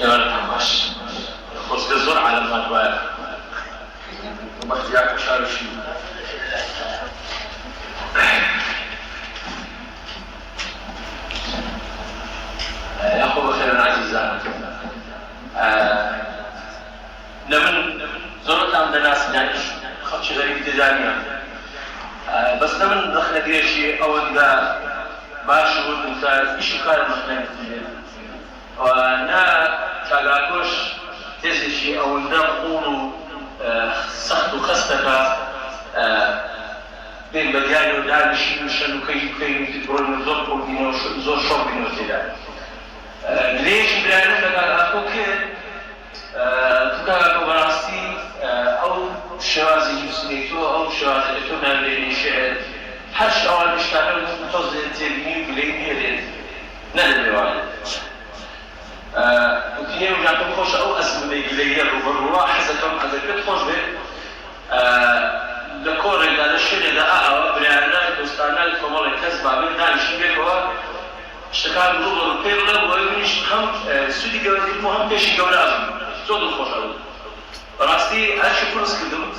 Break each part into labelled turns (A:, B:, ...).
A: يوارد باش خصك الزور على المدوار وبختيارك شارشي يقول خيرا عزيزا نمن زورت عند الناس يعني خدش غريب تزانيا بس نمن رخنا ديشي او ان باشو ممتاز ايش كار مخنا ونا تاغاكوش تزشي او ان قولوا سخت وخستك بين بدياني ودار شيء مشان كي تقول من زور قولي زور شوب بنوتي ليش بلانه تاغاكو كي تاغاكو براسي او شوازي جسميتو او شوازي تونه بين شعر حش اول مشتغل متوزع تلميذ بليه هيرين ندري واحد وكيف جاتهم خوش او اسم بليه الروح حزتهم حزت كنت خوش به لكور إذا الشيء إذا أعرف بلعنا دوستانا الفمال الكذب عبين داني شبيه هو اشتكال بلوغ البيرلا ويمنيش هم سودي جوازي مهم بيشي جوازي زود الخوش أول راستي هالشي كلس كدم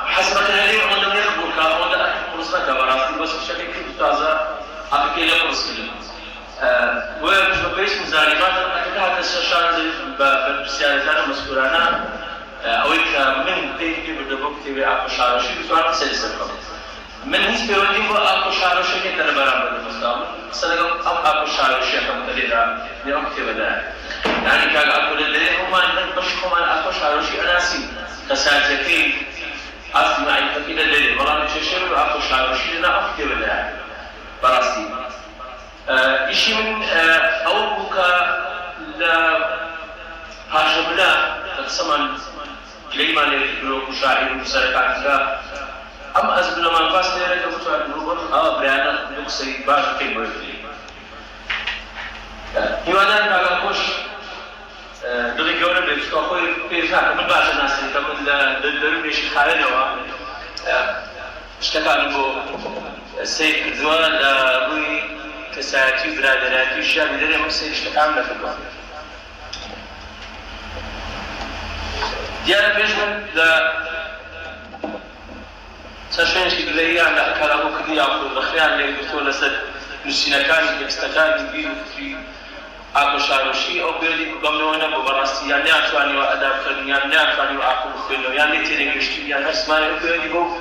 A: حسبك هذه عندما يخبرك عندما أكثر فرصك براستي بس بشكل كده تازة أبكي لي فرص كده ومش بقيس مزاريبات أكثر الشاشات بالسيارة مسكورانا أو من تيجي بدبوك تبي أكو شارشي بسرعة سلسلة من هيس بيودي هو أكو شارشي كتر برام بالمستقبل سلقم أكو شارشي كم تريدا لأكتب ده يعني كان أكو اللي هم عندنا بشكم عن أكو شارشي أناسي كساتكي أسمع كده اللي برام تشيل أكو شارشي لنا أكتب ده براستي إشي من أول بكا لا هاشملا تسمع كلمة للجروب مشاعر ومسارعة أما أزبنا ما نفاس تيري كفتوا عن الروبر بريانا نقصي باش كلمة يفلي هوانا نقاقوش دولي جورا بيفتوا أخوي بيفاك من باش الناس كمن دلدرون بيشي خالنوا اشتكى نبو السيد كدوان روي كساتي برادراتي الشام يدري مكسي اشتكى عمنا في الوقت ديانا بيجمن دا ساشوينش كدليا عند كلامو كدي ياخذ بخيان اللي يقولوا لسد نسينكان يستكان يبيو في اكو شاروشي او بيدي بمنونا ببراستي يعني اتواني واداب كن يعني اتواني واكو خلو يعني تيري يشتي يعني اسمع بيدي بو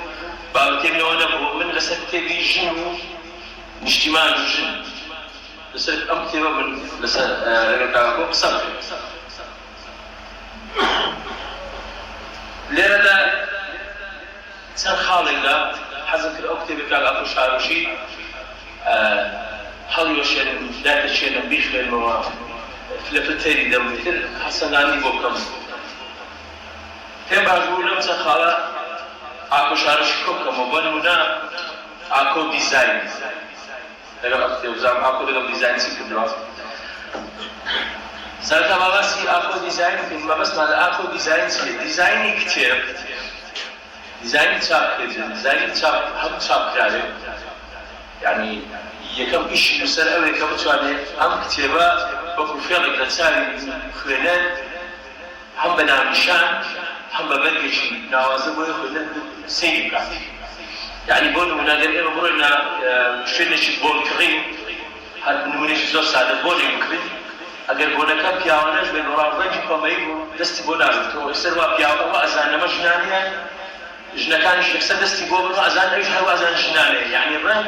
A: باوتيمنونا من لسد تبي جنو اجتماع الجن لسد امثله من لسد رغتاكو قصر ليرة سن خالد حزن كل أكتب كان أكو شاروشي حلو شيء لا تشيء نبيش لأنه فلفتري دولتر حسن عندي بوكم تبع جولم سن خالد أكو شاروشي كوكم وبنونا أكو ديزاين لقى أكتب زام أكو لقى ديزاين سيكبرات سالت بابا سي اكو ديزاين فيلم بس ما اكو ديزاين سي ديزاين كتير ديزاين تشاب ديزاين تشاب هم تشاب كاري يعني يكم ايش يسر او يكم تشابه هم كتيبه بكو فيلم لساري خلال هم بنامشان هم ببدي شيء نوازم ويخلال سيدي براتي يعني بون منادر إيرو برنا شنش بون كريم هاد نمونيش زور ساده بون كريم اگر بونکا پیاوانش به نورافنج کمی دستی بودن تو استروا پیاوان و ازان نمجنانیه جنکانش یکسر دستی بود و ازان ایش هوا ازان جنانیه یعنی راه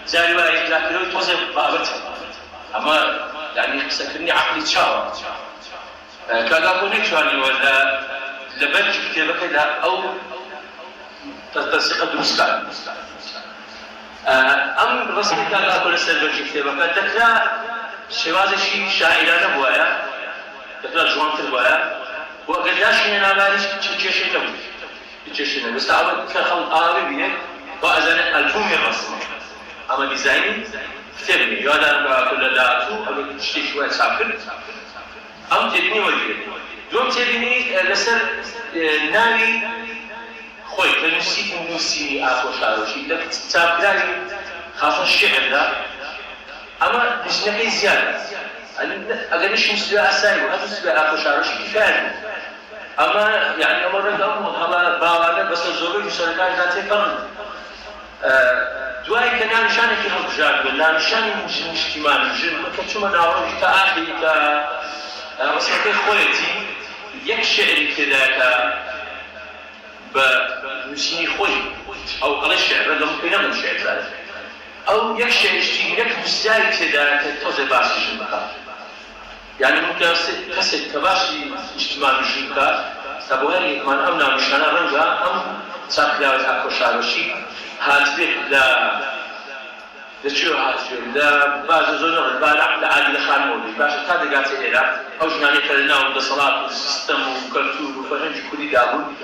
A: زاری و ایجاکلوی توزه بابت اما يعني سكنني عقلي تشاور كذا كونك شوالي ولا لبرج كتابك كذا او تلتصق دروسكان ام رسمي كذا كل سر كتابك تكرا شواز شيء شاعرانه بوايا تكرا جوانتر بوايا وقداش هنا مالش تشيشي نبي تشيشي بس عمل كخل عربي وأذن ألبوم الرسم أما ديزاين تبني يادر كل داتو أو تشتي شوية ساكن أم تبني وجهه يوم تبني لسر ناوي خوي تنسي موسيقى أخو شاروشي لك تابلاني خاصة الشعر ده أما مش نبي زيادة اگر نشیم سوی اسایی و هفت سوی آخوشارشی کفایه اما يعني أمر رقم هلا باوانه بس الزوجي يشاركان ذاتي فرد دواي كنا نشانه كي هالجاد ولا نشانه من اجتماع الجن كتشوف أنا أروح كأخي بس كي خويتي يكشعر كذا بمسيني خوي أو قل الشعر رقم كنا من شعر ذلك أو يكشعر اشتينك بزاي كذا توزي باسي جنبها يعني ممكن كسر كباشي اجتماع الجنبها سبوهري من أمنا مشانا رنجا أم ساكلاوز أكو شاروشي هاتبه لشو هاتبه لبعض الزنور البارع لعادي لخان مولي باشا تادي قاتي إيرا أو جناني كالناو بصلاة وسيستم وكالتور وفرنج كل دابون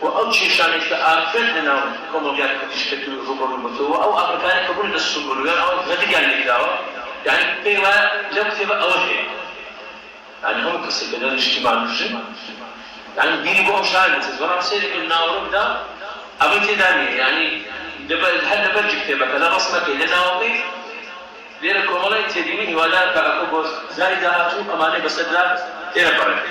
A: وأو شيء شاني كأفرد لنا كوموديات كتشكتو روبرو متو أو أمريكاني كبول للسنبولوغان أو غدي قال لك داوا يعني بيوا لو كتب أوهي يعني هم كسر كده الاجتماع الجن يعني ديني بقى شاهد تزورا سيرك الناورب ده أبنتي داني يعني هل برجع كتابك لا بصمك لنا وقي ليرك ولا تديني ولا كأكو زايد هاتو أمانة بس لا تيرا برا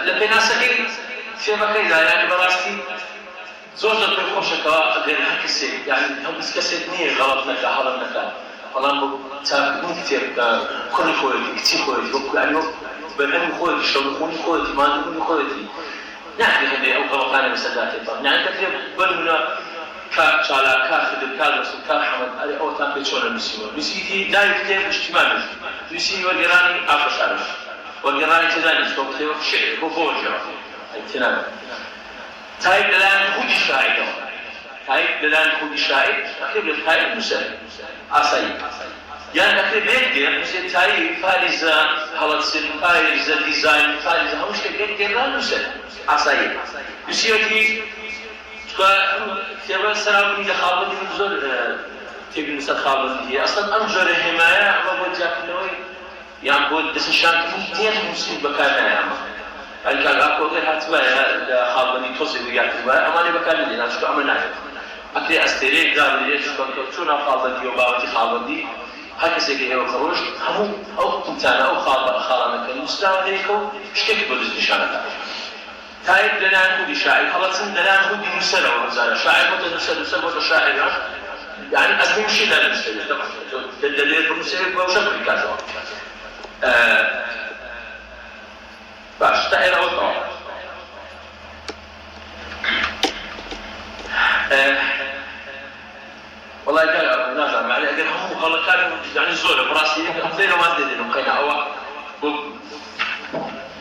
A: لبنا سكين في مكان يعني براستي زوجة بالخوشة غير هكسي يعني هم سكسيتني غلط نكا حرام نكا والله تابعون كتير كل خويتي كتير خويتي يعني بالعلم خويتي شغل خوني خويتي ما عندي خويتي نحن هذي أو غلط أنا مسداتي يعني تقريبا بلنا كشالا كاخد كالس كاحمد على أو تابع شغل المسيو مسيتي لا يكتب اجتماعي مسيو وجيراني أفشارش وجيراني تداني سوق كتير شيء بوجه اهتمام تايب لان خودی شاهده تايب لان خودی شاهد أخير تايب مسلم أصلي يعني أخير بيجي مثل تايب فارزة حالات سن فارزة ديزاين فارزة همش كبير كلام مسلم أصلي بسيطي كتابة سلامي لخالد من زور تبي مثل خالد هي أصلا أنجر حماية ما بوجه كنوي يعني بود دس الشان كتير مسلم بكارنا يا ما الكل أكو غير هاتوا خالدني توصل وياك تبا أماني بكلمني ناس شو عملنا أكيد أستريك قال لي شو كنت شو نخالدني وباوتي خالدني هكذا كي هو خروج هم أو إنسان أو خالنا كان مسلم هيكو شكل بولز نشانه تايب لنا هودي شاعر خلاص لنا هودي مسلم وزارة شاعر مسلم شاعر يعني أزمي مش لا مسلم طبعا الدليل مسلم وشكل كذا باش تاير أو طاو والله قال نازل معي أقول هم والله كانوا يعني زول براسي خذينا ما أدري إنه قينا أو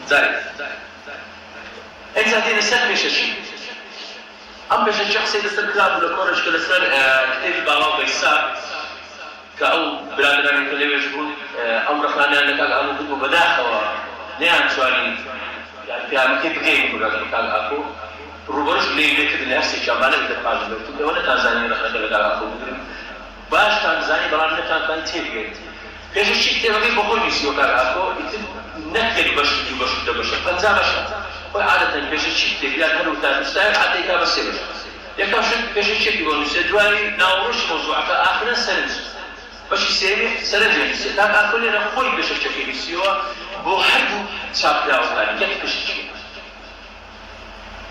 A: زايد إنت هذين السنة مش شيء أم بس الشخص اللي صار كلاب ولا كورج كلا صار كتير بالاو بيسا كأو بلادنا من كل يوم أمر خلنا أنك أقول بدو بداخل نعم سؤالي يعني في عام كيف جاي يقول لك قال أكو روبرش ليه كده نفسي شامل بالتقاعد بس ولا تنزانيا رح نقول لك أكو باش تنزانيا برامج كان تيجي كيف الشيء تبغى بقول يسوي قال أكو نحكي باش ده باش تنزل باش وعادة كيف الشيء تبغى هلو تنزل عادي كابس باش يكمل كيف الشيء يقول سدواني ناورش موضوع فآخر سنة باش يسير سنة لكن أقول لنا خوي باش الشيء يسوي بوحده شاب ثاني كيف الشيء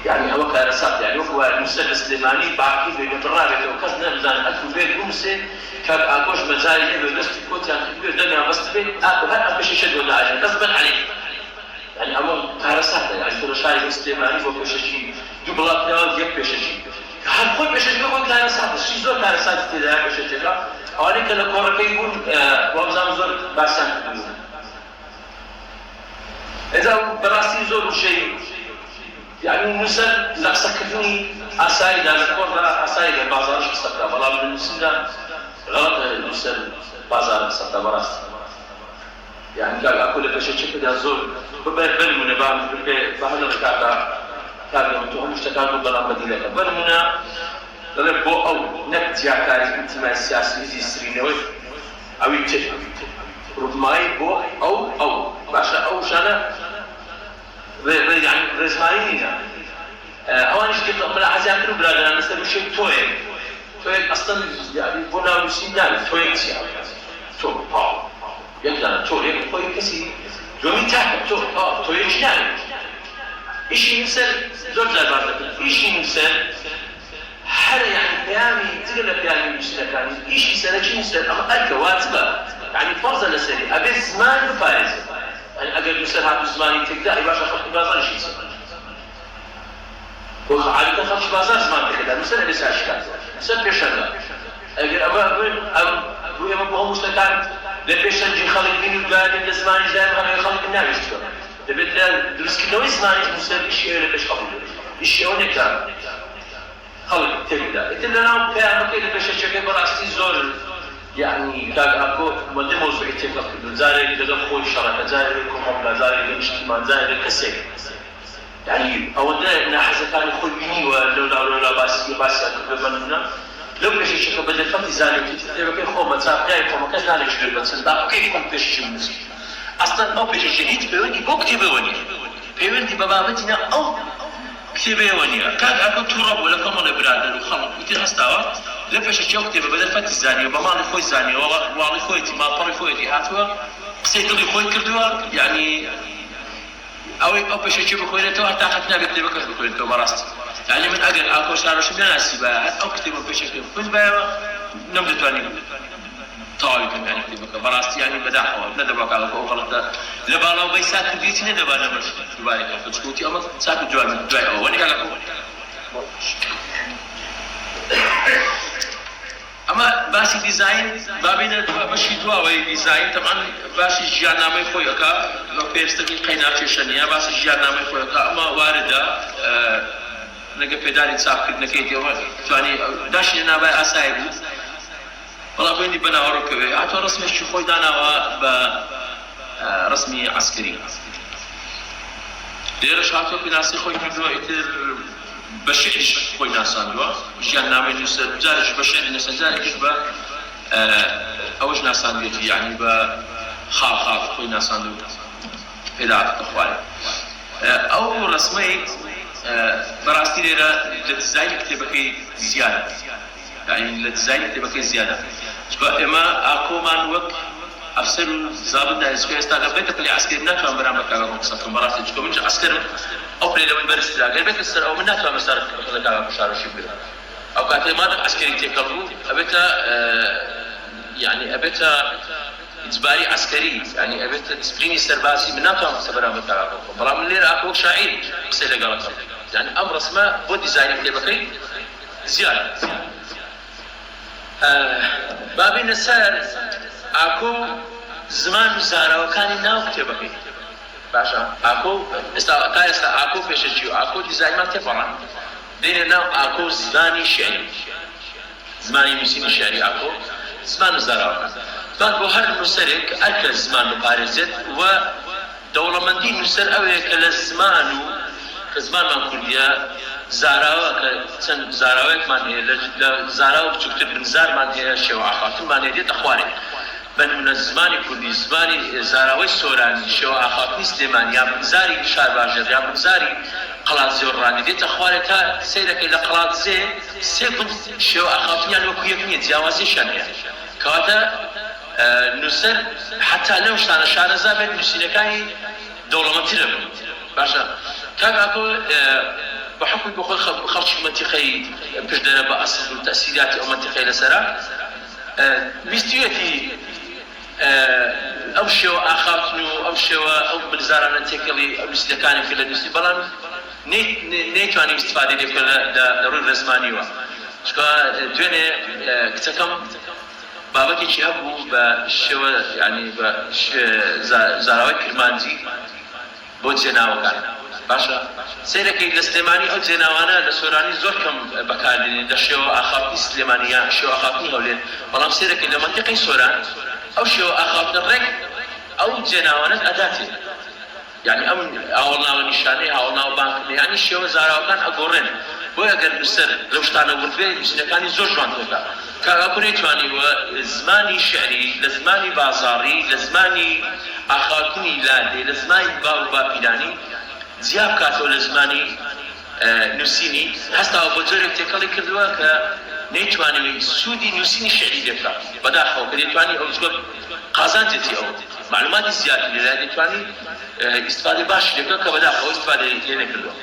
A: يعني هو كان صح يعني هو المستشفى السليماني باقي بالرابط وكذا نزال أكو بيت موسى كان أكوش مزايا له نفس الكوت يعني بدنا بس بيت أكو هذا مش يشد ولا عشان غصبا عليه يعني أمر كان صح يعني كل شيء السليماني هو كل شيء دبلات له يك كل شيء هل كل شيء هو كان صح الشيء زود كان صح كذا كل شيء كذا أولي كان كورة يقول وابزام زود باسان إذا براسي زود شيء يعني مثل لقسكتني أسايد على كورة أسايد بازارش استقرا والله من السنة غلط مثل بازار استقرا براس يعني قال أقول لك شيء كذا زول ببين من بعض بحنا كذا كانوا أنتم مشتكلوا بلا مدينة بل منا لبوا أو نتجا كاري انتماء السياسي في سرينوي أو يتجه ربما يبوا أو باشا أو شانا يعني رزمارينا أوانش كده خمل عزيان كل بلادنا نسأل شيء تويك أصلا يعني بنا وسينا تويك سيا يقدر تويك كسي يومي تحت تويك شنو إيش ينسل زوج زبادة إيش ينسل حر يعني بيامي تقول بيامي مش كان إيش يسأل شيء يسأل أما الكواتبة يعني فرض لسري أبي زمان بفارز يعني أجل يسأل هذا زماني تقدر يباشر خلق بازار شيء يسأل وعادة خلق بازار زمان تقدر مثلا لسه أشكال مثلا بيشنا أجل أما بهم مستكان لبيشنجي خلق دين البلاد الزماني دائما هم يخلق الناس يشتغل تبدأ درس كنوي زماني مثلا إشي ولا بيش قبل إشي هونيك خلق تبدأ إذا أنا كأنه كده بيشجع براستي زور يعني كان أكو مدة موضوع اتفاق كده زاري لقى خوي شركة زاري كمامة زاري الاجتماع زاري كسر يعني أولا نحس كان خوي مني ولا بس بمننا لو بيشجع بدل فتي زاري تبقى خوي متسابق جاي خوي مكان نالك شغل بس ده كيف يكون بيشجع منسي أصلاً أو بيشجعيت بيوني بو كتبوني بيوني باباتنا أو كتبوني كان أكو تراب ولا كمان برادر وخلق وتحسوا لا بيشجعوا كتب بدل فتي زاني وبمال خوي زاني وعلى خويتي ما طري خويتي هاتوا قصيت لي خوي كردوا يعني أو بيشجعوا بخويته حتى أخذنا بكتبك بخويته براست يعني من أجل أكو شارع شو مناسبة أو كتبوا بيشجعوا كنت بقى نمد ثاني طالب يعني كتبك براست يعني بداحوا ندبك على فوق غلطة لبالو بيسات بديتي ندبنا مش تبارك فتشكوتي أما ساكو جوال من جاي أو وني قالكم أما باشي ديزاين بابين باشي دواوي ديزاين طبعا باشي جيانامي خويكا لو بيرستقي قيناتي شنيا باشي جيانامي خويكا أما واردة نجا بيداري تساكت نكيتي يعني داشي نابي أسايبو والله بيني بنا أوروبي عطوا رسمي الشخوي دانا برسمي عسكري ديرش عطوا بناسي خوي كردوا إتر بشعش خوي ناسان دوا جيان نامي نسر زارش بشعر نسر زارش با أوش ناسان ديتي يعني با خاف خوي ناسان دوا إدارة أخواني أو رسمي براستي ليرا لديزاين كتبكي زيادة يعني لديزاين كتبكي زيادة إما أكو من وقت أفسر زابط ده إسكو يستعجب بيت كل عسكري ناتوا برامج كذا قصة مرات إسكو منش عسكر أو بلي لو يبرز لا غير بيت السر أو من ناتوا مسار كذا مشارو شبيرة أو كاتي ما ده عسكري تكلمو أبيتا يعني أبيتا إجباري عسكري يعني أبيتا ديسبليني سرباسي من ناتوا مسار برامج كذا برامج اللي أكو شاعر قصة لقالك يعني أمر اسمه بود ديزاين كتبكي زيادة بابي نسر أكو زمان زارا وكان ناو كتبكي باشا أكو كايستا أكو بيشجيو أكو ديزاين ما تفرن دين ناو أكو زماني شعري زماني مسيني شعري أكو زمان زارا وكان بوهر نسرك أكل زمان مقارزت ودولة مندي نسر أوي كالزمانو كزمان ما كليا زاراوة كتن زاراوة ما هي زاراوة بتكتب بنزار ما هي شواء خاطر ما هي دي تخواني من الزمان كل زماني زاراوة سوراني شواء خاطر سليمان يا بنزاري شار باجر يا بنزاري قلات زوراني دي تخواني تا سيدك إلى قلات زي سيكون شواء خاطر يعني وكيفني تجاوزي شانيا كواتا نسر حتى لو شان زابد مسيلكاي دولة مترم باشا كان أقول بحكم بقول خرج منطقي بجدنا بأصل التأثيرات أو منطقي لسرا بيستويتي أو شو آخرتنو أو شو أو بنزارنا تكلي أو مسلكاني في النسي بلان نيت واني استفادة دي كل ضروري رزمانيوا شكا دويني كتكم بابك شيء أبو بشو يعني بش زراوي كرمانزي بود زناوكان باشا سيركي لسليماني أو زناوانا لسوراني زور كم بكاردين دشيو آخرتي سليمانية شو آخرتي هولين والله سيركي لمنطقة سوران أو شو آخرتي الرق أو زناوانا أداتي يعني أولنا ونشاني أولنا بانك يعني شو زراوكان أقورن بوي أجر بسر لو شتانا ولبي مسنكاني زور جوان توكا كأكوني تواني وزماني شعري لزماني بازاري لزماني أخاكني لادي لزماني باب بابيلاني زياب كاتو لزماني نووسینی هەستاوە بۆ جۆرێک تێکەڵی کردووە کە نەیتوانێت سوودی نووسینی شعری لێ بکات بەداخەوە کە دەیتوانی ئەو جواب قازانجێتی ئەو معلوماتی زیادی لێرە دەیتوانی ئیستفادەی باشی لێ بکات کە بەداخەوە ئیستفادەی لێ نەکردووە.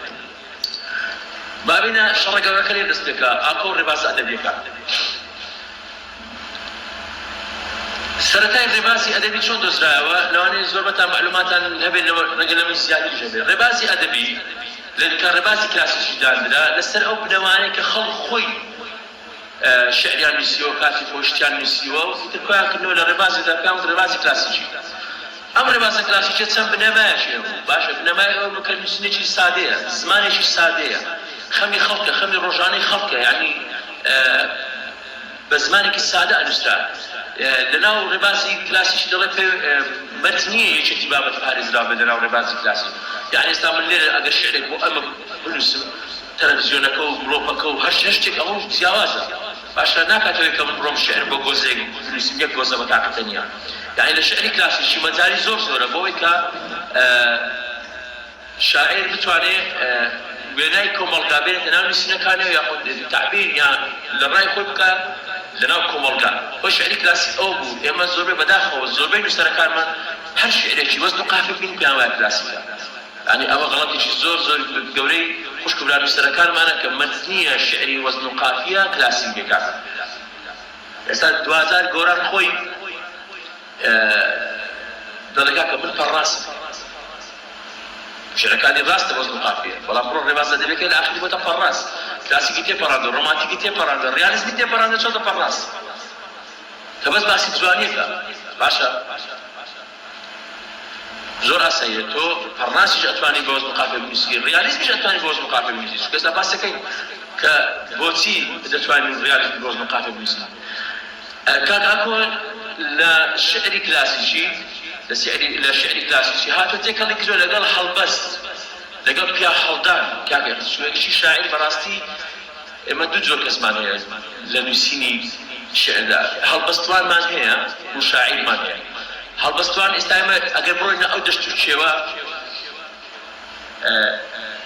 A: بابینە شەڕەگەوەکە لێ دەست پێکا ئاکۆ ڕێباز ئەدەبیەکە. سەرەتای ڕێبازی ئەدەبی چۆن دۆزرایەوە لەوانەیە زۆربەتان معلوماتان هەبێت ڕەنگە لەمە زیادریش هەبێت. ڕێبازی ئەدەبی لە ڕێبازی کلاسیکی دانرا لەسەر ئەو بنەوانەیە کە خەڵک خۆی شعریان نووسیوە کاتی خۆشتیان نووسیوە و ترکۆیان کردنەوە لە ڕێبازیدا پێیان وت ڕێبازی کلاسیکی. ئەم ڕێبازە کلاسیکە چەند بنەمایەکی هەبوو. باشە بنەمای ئەوە کە نووسینێکی سادەیە، زمانێکی سادەیە، خەمی خەڵکە، خەمی ڕۆژانەی خەڵکە، یعنی بە زمانێکی سادە ئەنووسرا. لەناو ڕێبازی کلاسیکی دەڵێ پێ مەتنیە یەکێکی بابەت پارێزراوە بێ لەناو ڕێبازی کلاسیک. یعنی ئێستا من لێرە ئەگەر شعرێک بۆ ئەمە بنووسم تەلەڤیزیۆنەکە و گڵۆپەکە و هەر شتێک ئەوە جیاوازە. باشە ناکاتەوە کە من بڕۆم شعر بۆ گۆزێک بنووسم یەک گۆزە بە تاقەتەنیا. یعنی لە شعری کلاسیکی مەجالی زۆرە بۆەوەی کە شاعر بتوانێت وێنای کۆمەڵگا بێت لەناو نووسینەکانەوە یاخود تعبیر یان لە ڕای خۆی بکات لەناو کۆمەڵگا. بۆ شعری کلاسیک ئەو بوو ئێمە زۆربەی بەداخەوە زۆربەی نووسەرەکانمان هەر شعرێکی وەزن و قافیە بین پێیان وایە کلاسیکە. یعنی ئەوە غەڵەتێکی زۆر گەورەی خوشکبرا نووسەرەکانمانە کە مەتنیە شعری وەزن و قافیە کلاسیک بکات. ئێستا 2000 گۆران خۆی دەڵێگا کە من پەڕاستم شعرەکانی ڕاستە وەزن و قافیە، بەڵام بڕۆ ڕێباز ئەدەبیەکەی لە ئاخری بۆتە پەڕاست. کلاسیکی تێپەڕاندە، ڕۆمانتیکی تێپەڕاندە، ڕیالیزمی تێپەڕاندە چۆنە پەڕاست کە بەس باسی جوانیەکە. باشە زۆر ئاساییە تۆ پەڕاستیش ئەتوانی بە وەزن و قافیە بنووسی، ڕیالیزمیش ئەتوانی بە وەزن و قافیە بنووسی. چونکە ئێستا باسەکەین کە بۆچی دەتوانین ڕیالیزم بە وەزن و قافیە بنووسی. کاک ئاکۆ لە شعری کلاسیکی لە شعری کلاسیکی هاتووە تێکەڵی کردووە لەگەڵ هەڵبەست لەگەڵ پیا هەڵدان. کاکێک شوێنێکی شاعیر بەڕاستی ئێمە دوو جۆر کەسمان هەیە لە نووسینی شعردا. هەڵبەستوانمان هەیە و شاعیرمان هەیە. هەڵبەستوان ئێستا ئێمە ئەگەر بڕۆینە ئەو دەشت و چێوە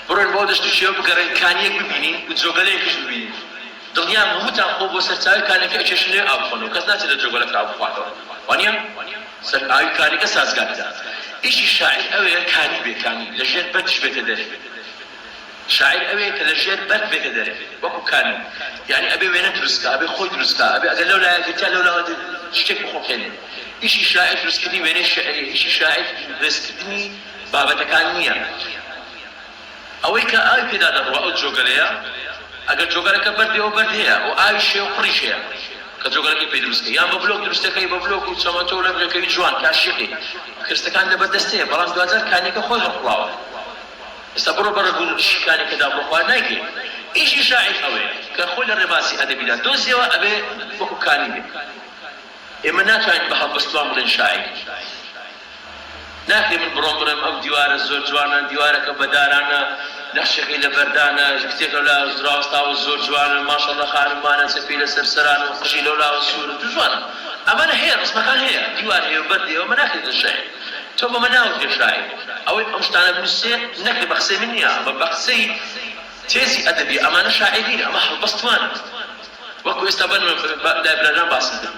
A: بڕۆین بۆ دەشت و چێوە بگەڕێن کانیەک ببینین و جۆگەلەیەکیش ببینین دڵنیام هەمووتان خۆ بۆ سەرچاوی کانێکە ئەچێشن لێ ئاو بخۆنەوە کەس ناچێت لە جۆگەلەکە ئاو بخواتەوە. وانییە سەر ئاوی کانێکە سازگاردا. ئیشی شاعیر ئەوەیە کانی بێ، کانی لە ژێر بەرش بێتە دەرێ. شاعیر ئەوەیە کە لە ژێر بەر بێتە دەرێ وەکو کانی. یعنی ئەبێ وێنە دروستکە، ئەبێ خۆی دروستکە، ئەبێ ئەگەر لەو لایەکەتیا لەو لاوە شتێک بخۆکێنێ. ئیشی شاعیر دروستکردنی وێنەی شعری، ئیشی شاعیر دروستکردنی بابەتەکان نییە. ئەوەی کە ئاوی پێدا دەڕوە ئەو جۆگەلەیە، ئەگەر جۆگەلەکە بەردێەوە بەرد هەیە و ئاوی شێ و قڕیش هەیە کە جۆگەلەکەی پێ دروستکە، یان بە بلۆک دروستەکەی بە بلۆک و چەمەتۆ و لەبلەکەوی جوان کاشیقی کرستەکان لەبەردەستەیە، بەڵام دوازار کانێکە خۆی هەڵقڵاوە. ئێستا بڕۆ بەڕە شیکانێکەدا بڕۆخوا نایکێ. ئیشی شاعیر ئەوەیە کە خۆی لە ڕێباسی ئەدەبیدا دۆزیەوە ئەبێ وەکو کانی بێ. ئێمە ناتوانین بە هەڵبەستوان بڵێن شاعیر. ناکرێ من بڕۆم بڵێم ئەم دیوارە زۆر جوانە، دیوارەکە بەدارانە، نەخشەکەی لە بەردانە، کتێکە لە ڕاوەستاوە زۆر جوانە، ماشەڵڵا خانمانە، چەپی لەسەر سەران و قژی لەولاوە سوورە دوو جوانە. ئەمانە هەیە، ڕسمەکان هەیە، دیوار هەیە و بەردی ئەوە ناکرێت لە شاعیر. تۆ بەمە ناوت لێ شاعیر. ئەوەی ئەم شتانە بنووسێ نەکرێ بە قسەی من نییە، بە قسەی تێزی ئەدەبی. ئەمانە شاعیرین، ئەمە هەڵبەستوانە. وەکو ئێستا لای برادران باسم کرد.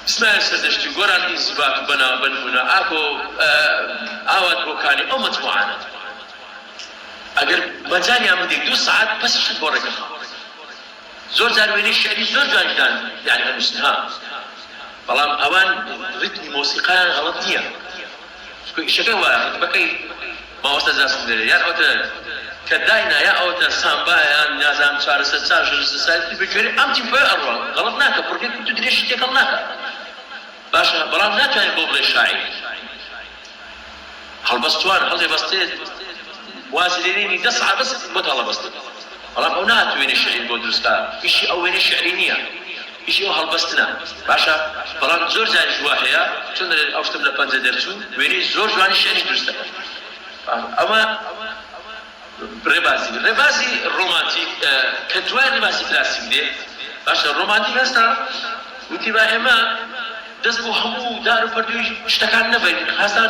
A: اسماعیل سەردەشتی گۆران ئینزیبات و بەنمونە ئاکۆ ئاوات بۆ کانی ئەو مەجموعانە. ئەگەر مەجالیان بدەیت 2 ساعات پەسیشت بۆ ڕێگەخە. زۆر جار وێنەی شعری زۆر جوانیدان یعنی هەنووسنها، بەڵام ئەوان ریتمی مۆسیقایان غەڵەت نییە. چونکە ئیشەکەی وایە ریتمەکەی ماوەستە جاسم دەرێت، یان ئەوتە کە داینا یا ئەوتە سامبایە یان نازانم 400 ژەرسەسایەتی بەگوێرە ئەم تیمپۆیە ئەڕوە غەڵەت ناکە، پڕکێک تو درێژی تێکەڵ ناکە. باشە بەڵام ناتوانێت بۆ بڵێ شاعیر. هەڵبەستوان هەڵێبەستێت وازی لێنێنی 10 ساعات بەس بۆت هەڵەبەستێت، بەڵام ئەو نهات وێنەی شعری بۆ دروستکە. ئیشی ئەو وێنەی شعری نییە، ئیشی ئەو هەڵبەستنە. باشە بەڵام زۆر جاریش وا هەیە چۆن ئەو شتم لە پەنجە دەرچوو وێنەی زۆر جوانی شعری دروست دەکەن. ئەمە ڕێبازی ڕۆمانتیک کە دوای ڕێبازی کلاسیک دێ. باشە ڕۆمانتیک هەستا وتی با ئێمە دەست بۆ هەموو دار و پەردوی شتەکان نەبین. هەستا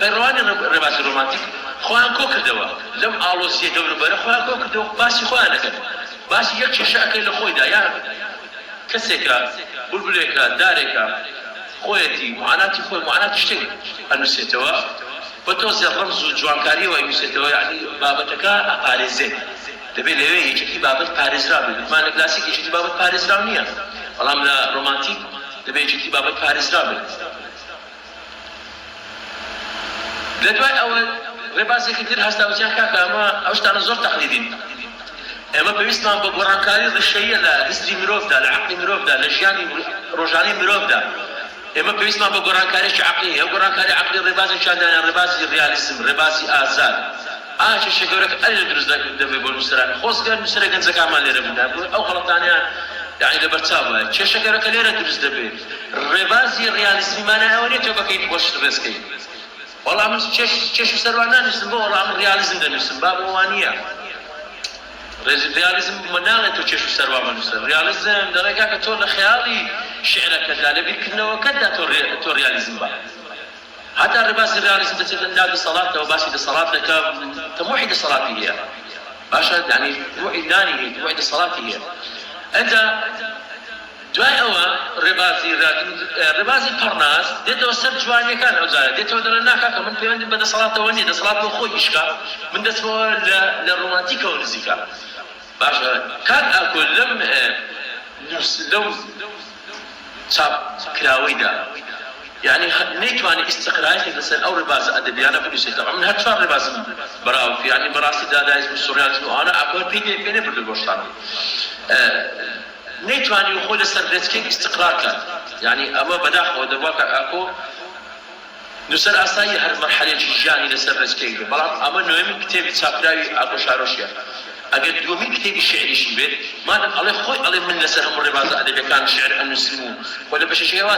A: پەیڕەوانی ڕێبازی ڕۆمانتیک خۆیان کۆ کردەوە لەم ئاڵۆزیە دەوروبەرە خۆیان کۆ کردەوە باسی خۆیان دەکەن باسی یەک کێشە ئەەکەی لە خۆیدا یان کەسێکە بولبولێکە دارێکە خۆیەتی معاناتی خۆی معاناتی شتێک ئەنووسێتەوە بە تۆزێ ڕەمز و جوانکاری وای نووسێتەوە یعنی بابەتەکە ئەپارێزێت دەبێت لەوێ یەکێکی بابەت پارێزرا بێت گوتمان لە کلاسیک یەکێکی بابەت پارێزراو نییە بەڵام لە ڕۆمانتیک دەبێت یەکێکی بابەت پارێزرا بێت لە دوای ئەوە ڕێبازێکی تر هەستاوەتیان کاکە ئەمە ئەو شتانە زۆر تەقلیدین ئێمە پێویستمان بە گۆڕانکاری ڕشەیە لە دەستی مرۆڤدا لە عەقلی مرۆڤدا لە ژیانی ڕۆژانەی مرۆڤدا ئێمە پێویستمان بە گۆڕانکاریی عەقلی ئەو گۆڕانکاری عەقلی ڕێبازێکیان دایان ڕێبازی ڕیالیزم ڕێبازی ئازاد کێشە گەورەکە ئەلێ دروست دەبێت بۆ نووسەران خۆزگەر نووسەرە گەنجەکانمان لێرە بوونا ئەو غەڵەتانیان یعنی لەبەرچاو بە کێشە گەورەکە لێرە دروست دەبێت ڕێبازی ڕیالیزمیمانە ئەوە نیە تۆ بەکەیت بۆ شت ڕێزکەیت وەڵام چێش و سەروان نانووسم بۆ وەڵام ڕیالیزم دەنووسم با بۆوان نییە ریالیزم مناڵێت تۆ چێش و سەروا بنووسن ریالیزم دەڕێگا کە تۆ لە خەیاڵی شعرەکەدا لە بیرکردنەوەکەتدا تۆ ریالیزم بە هەتا ڕێبازی ریالیزم دەچێت لە دەسەڵاتەوە باسی دەسەڵات دەکا تەموحی دەسەڵاتی هەیە باشە یعنی روحی دانی هەیە روحی دەسەڵاتی هەیە ئەنجا دوای ئەوە ڕێبازی پەڕناس دێتەوە سەر جوانیەکان ئەوجارە دێتەوە دەڵێ ناکاکە من پەیوەندیم بە دەسەڵاتەوە نییە دەسەڵات بۆ خۆی ئیشکا من دەچمەوە لە ڕۆمانتیکەوە نزیکە باشە کات ئاکۆ لەو چاپ کراوەیدا یعنی نەیتوانی ئیستقرایەتێک لەسەر ئەو ڕێبازە ئەدەبیانە بنووسێتەوە من هەر چوار ڕێبازم بەراورد یعنی بەڕاستی دادایزم و سوڕیالیزم و ئەوانە ئاکۆ پێ نەبردو بۆ شتانە نەیتوانی و خۆی لەسەر ڕێچکێک ئیستقرار کات یعنی ئەمە بەداخەوە دەبا کە ئاکۆ نووسەر ئاسایی هەر مەرحەلێکی ژیانی لەسەر ڕێچکێک بەڵام ئەمە نوێمین کتێبی چاپراوی ئاکۆ شارۆشیە ئەگەر دووەمین کتێبی شعریشی بێت مادەم ئەڵێ خۆی ئەڵێ من لەسەر هەموو ڕێبازە ئەدەبیەکان شعر ئەنووسم و خۆی لە بەشەشەیەوا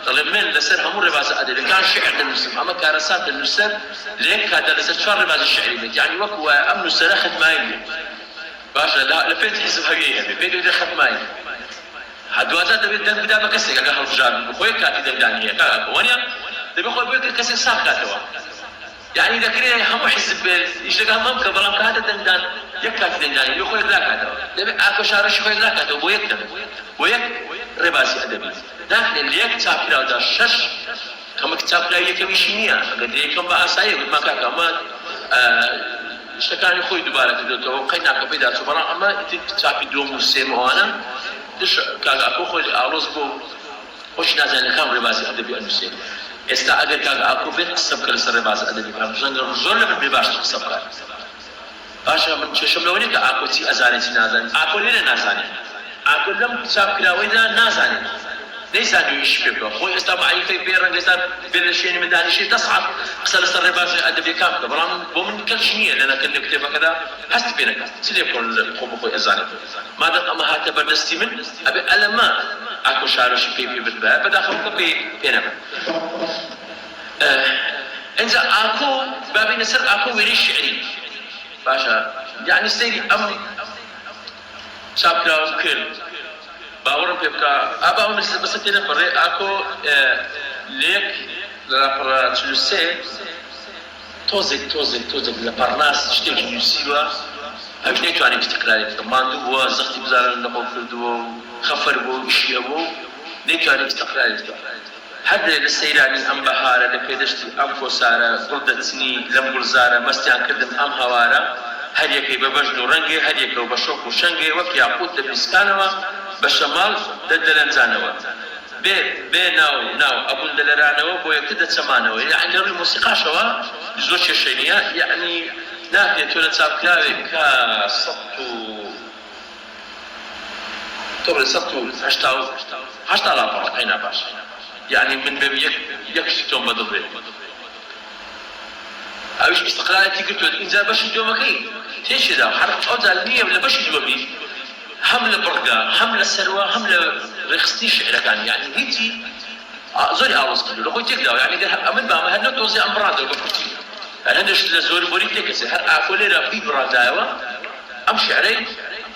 A: دەڵێ من لەسەر هەموو ڕێبازە ئەدەبیەکان شعر دەنووسم ئەمە کارەساتە نووسەر لە یەک کاتە لەسەر چوار ڕێبازی شعری بێت یعنی وەکو وایە ئەم نووسەرە ختمایی بێت باشە لە پێنج حیزب هەویەیە هەبێت پێ دوێ ختمایی دوازە دەبێت دەنگ بدا بە کەسێک ئەگە هەڵبژار خۆی کاتی دەنگدانی هەیە کاکەوانیا دەبێت خۆی بێت کەسێک ساخ کاتەوە یعنی دەکرێت هەموو حیزب بێت ئیشەکە هەمام کە بەڵام کە هاتە دەنگدان یەک کاتی دەنگدانی لێ خۆی دراکاتەوە دەبێت ئاکۆ شارۆشی خۆی دراکاتەوە بۆ یەک دەبێت بۆ یەک ڕێبازی ئەدەبی ناکرێت لە یەک چاپراودا شەش کەمە چاپراوی یەکەمیشی نییە ئەگەر یەکەم بە ئاسایی گوتمان کاکە ئەمە شتەکانی خۆی دووبارە کردێتەوە قەی ناکە پێدا چوو بەڵام ئەمە چاپی دووەم و سێم ئەوانە کاکۆ خۆی ئاڵۆز بۆ خۆشی نازانەکان ڕێبازی ئەدەبی ئەنووسێت ئێستا ئەگەر کاکۆ بێت قسە بکە لەسەر ڕێبازی ئەدەبیەکان ژەنگە زۆر لە من بێ باشتر قسە بکات باشە من چێشم لەوە نیە کە ئاکۆ چی ئەزانێت چی نازانێت ئاکۆ لێرە نازانێت ئاکۆ لەم چاپکراوەیدا نازانێت نەیزانی و ئیش پێ بکە خۆی ئێستا معریفەی پێ ڕەنگە ئێستا بێ لە شوێنی من دانیشێ دە سەعات قسە لەسەر ڕێبازی ئەدەبیەکان بکە بەڵام بۆ من کەش نییە لە نەکرد لە کتێبەکەدا هەستی پێ نەکات چ لێ بکەن خۆ بخۆی ئەزانێت مادەم ئەمە هاتە بەردەستی من ئەبێ ئەلەمە ئاکۆ شارۆشی پێ بردبە بەداخەوە پێ نەبێت ئەنجا ئاکۆ بابینە سەر ئاکۆ وێرەی شعری باشە یعنی سەیری ئەم چاپکراوەم کرد باوەڕم پێ بکە ئاباوە بەسە تێ نەپەڕێ ئاکۆ لێک لە لاپەڕە 43 تۆزێک لە پەڕناس شتێکی نووسیوە ئەوش نەیتوانێت تکراری بکە ماندوو بووە زەختی بزارن لەخۆ کردووە و خەفەر بوو ئیشیە بوو نەیتوانێت تکراری بکە هەر لە سەیرانی ئەم بەهارە لە پێدەشتی ئەم کۆسارە گوڵ دەچنی لەم گوڵزارە مەستیان کردم ئەم هەوارە هەر یەکەی بە بەژن و ڕەنگێ هەر یەکەوە بە شۆک و شەنگێ وەک یاقوت لە بیسکانەوە بە شەماڵ دەدەلەنجانەوە بێ ناو ئەبوون دەلەرانەوە بۆ یەکتر دەچەمانەوە یعنی لە ڕووی مۆسیقاشەوە زۆر کێشەی نییە یعنی ناکرێت تۆ لە چاپکراوێک کە هەشتا لاپەڕە ئەینا باش یعنی من بێ یەکشتی تۆم بەدڵ بێت ئەوش ئیستقرارەتی کردوێت ئینجا بەشی دووەمەکەی تێشێدا ئەوجا نییە لە بەشی دووەمی هەم لە بڕگا هەم لە سەروە هەم لە ڕێخستی شعرەکان یعنی هیچی زۆری ئاڵۆز کردو لە خۆی تێکداوە یعنی ئەمن بامە هەر نەتۆزی ئەم بڕادەوە بە کورتی هەر هەندێک لە زۆری بۆری تێکەسێ هەر ئاکۆ لێرە پی بڕادایەوە ئەم شعرەی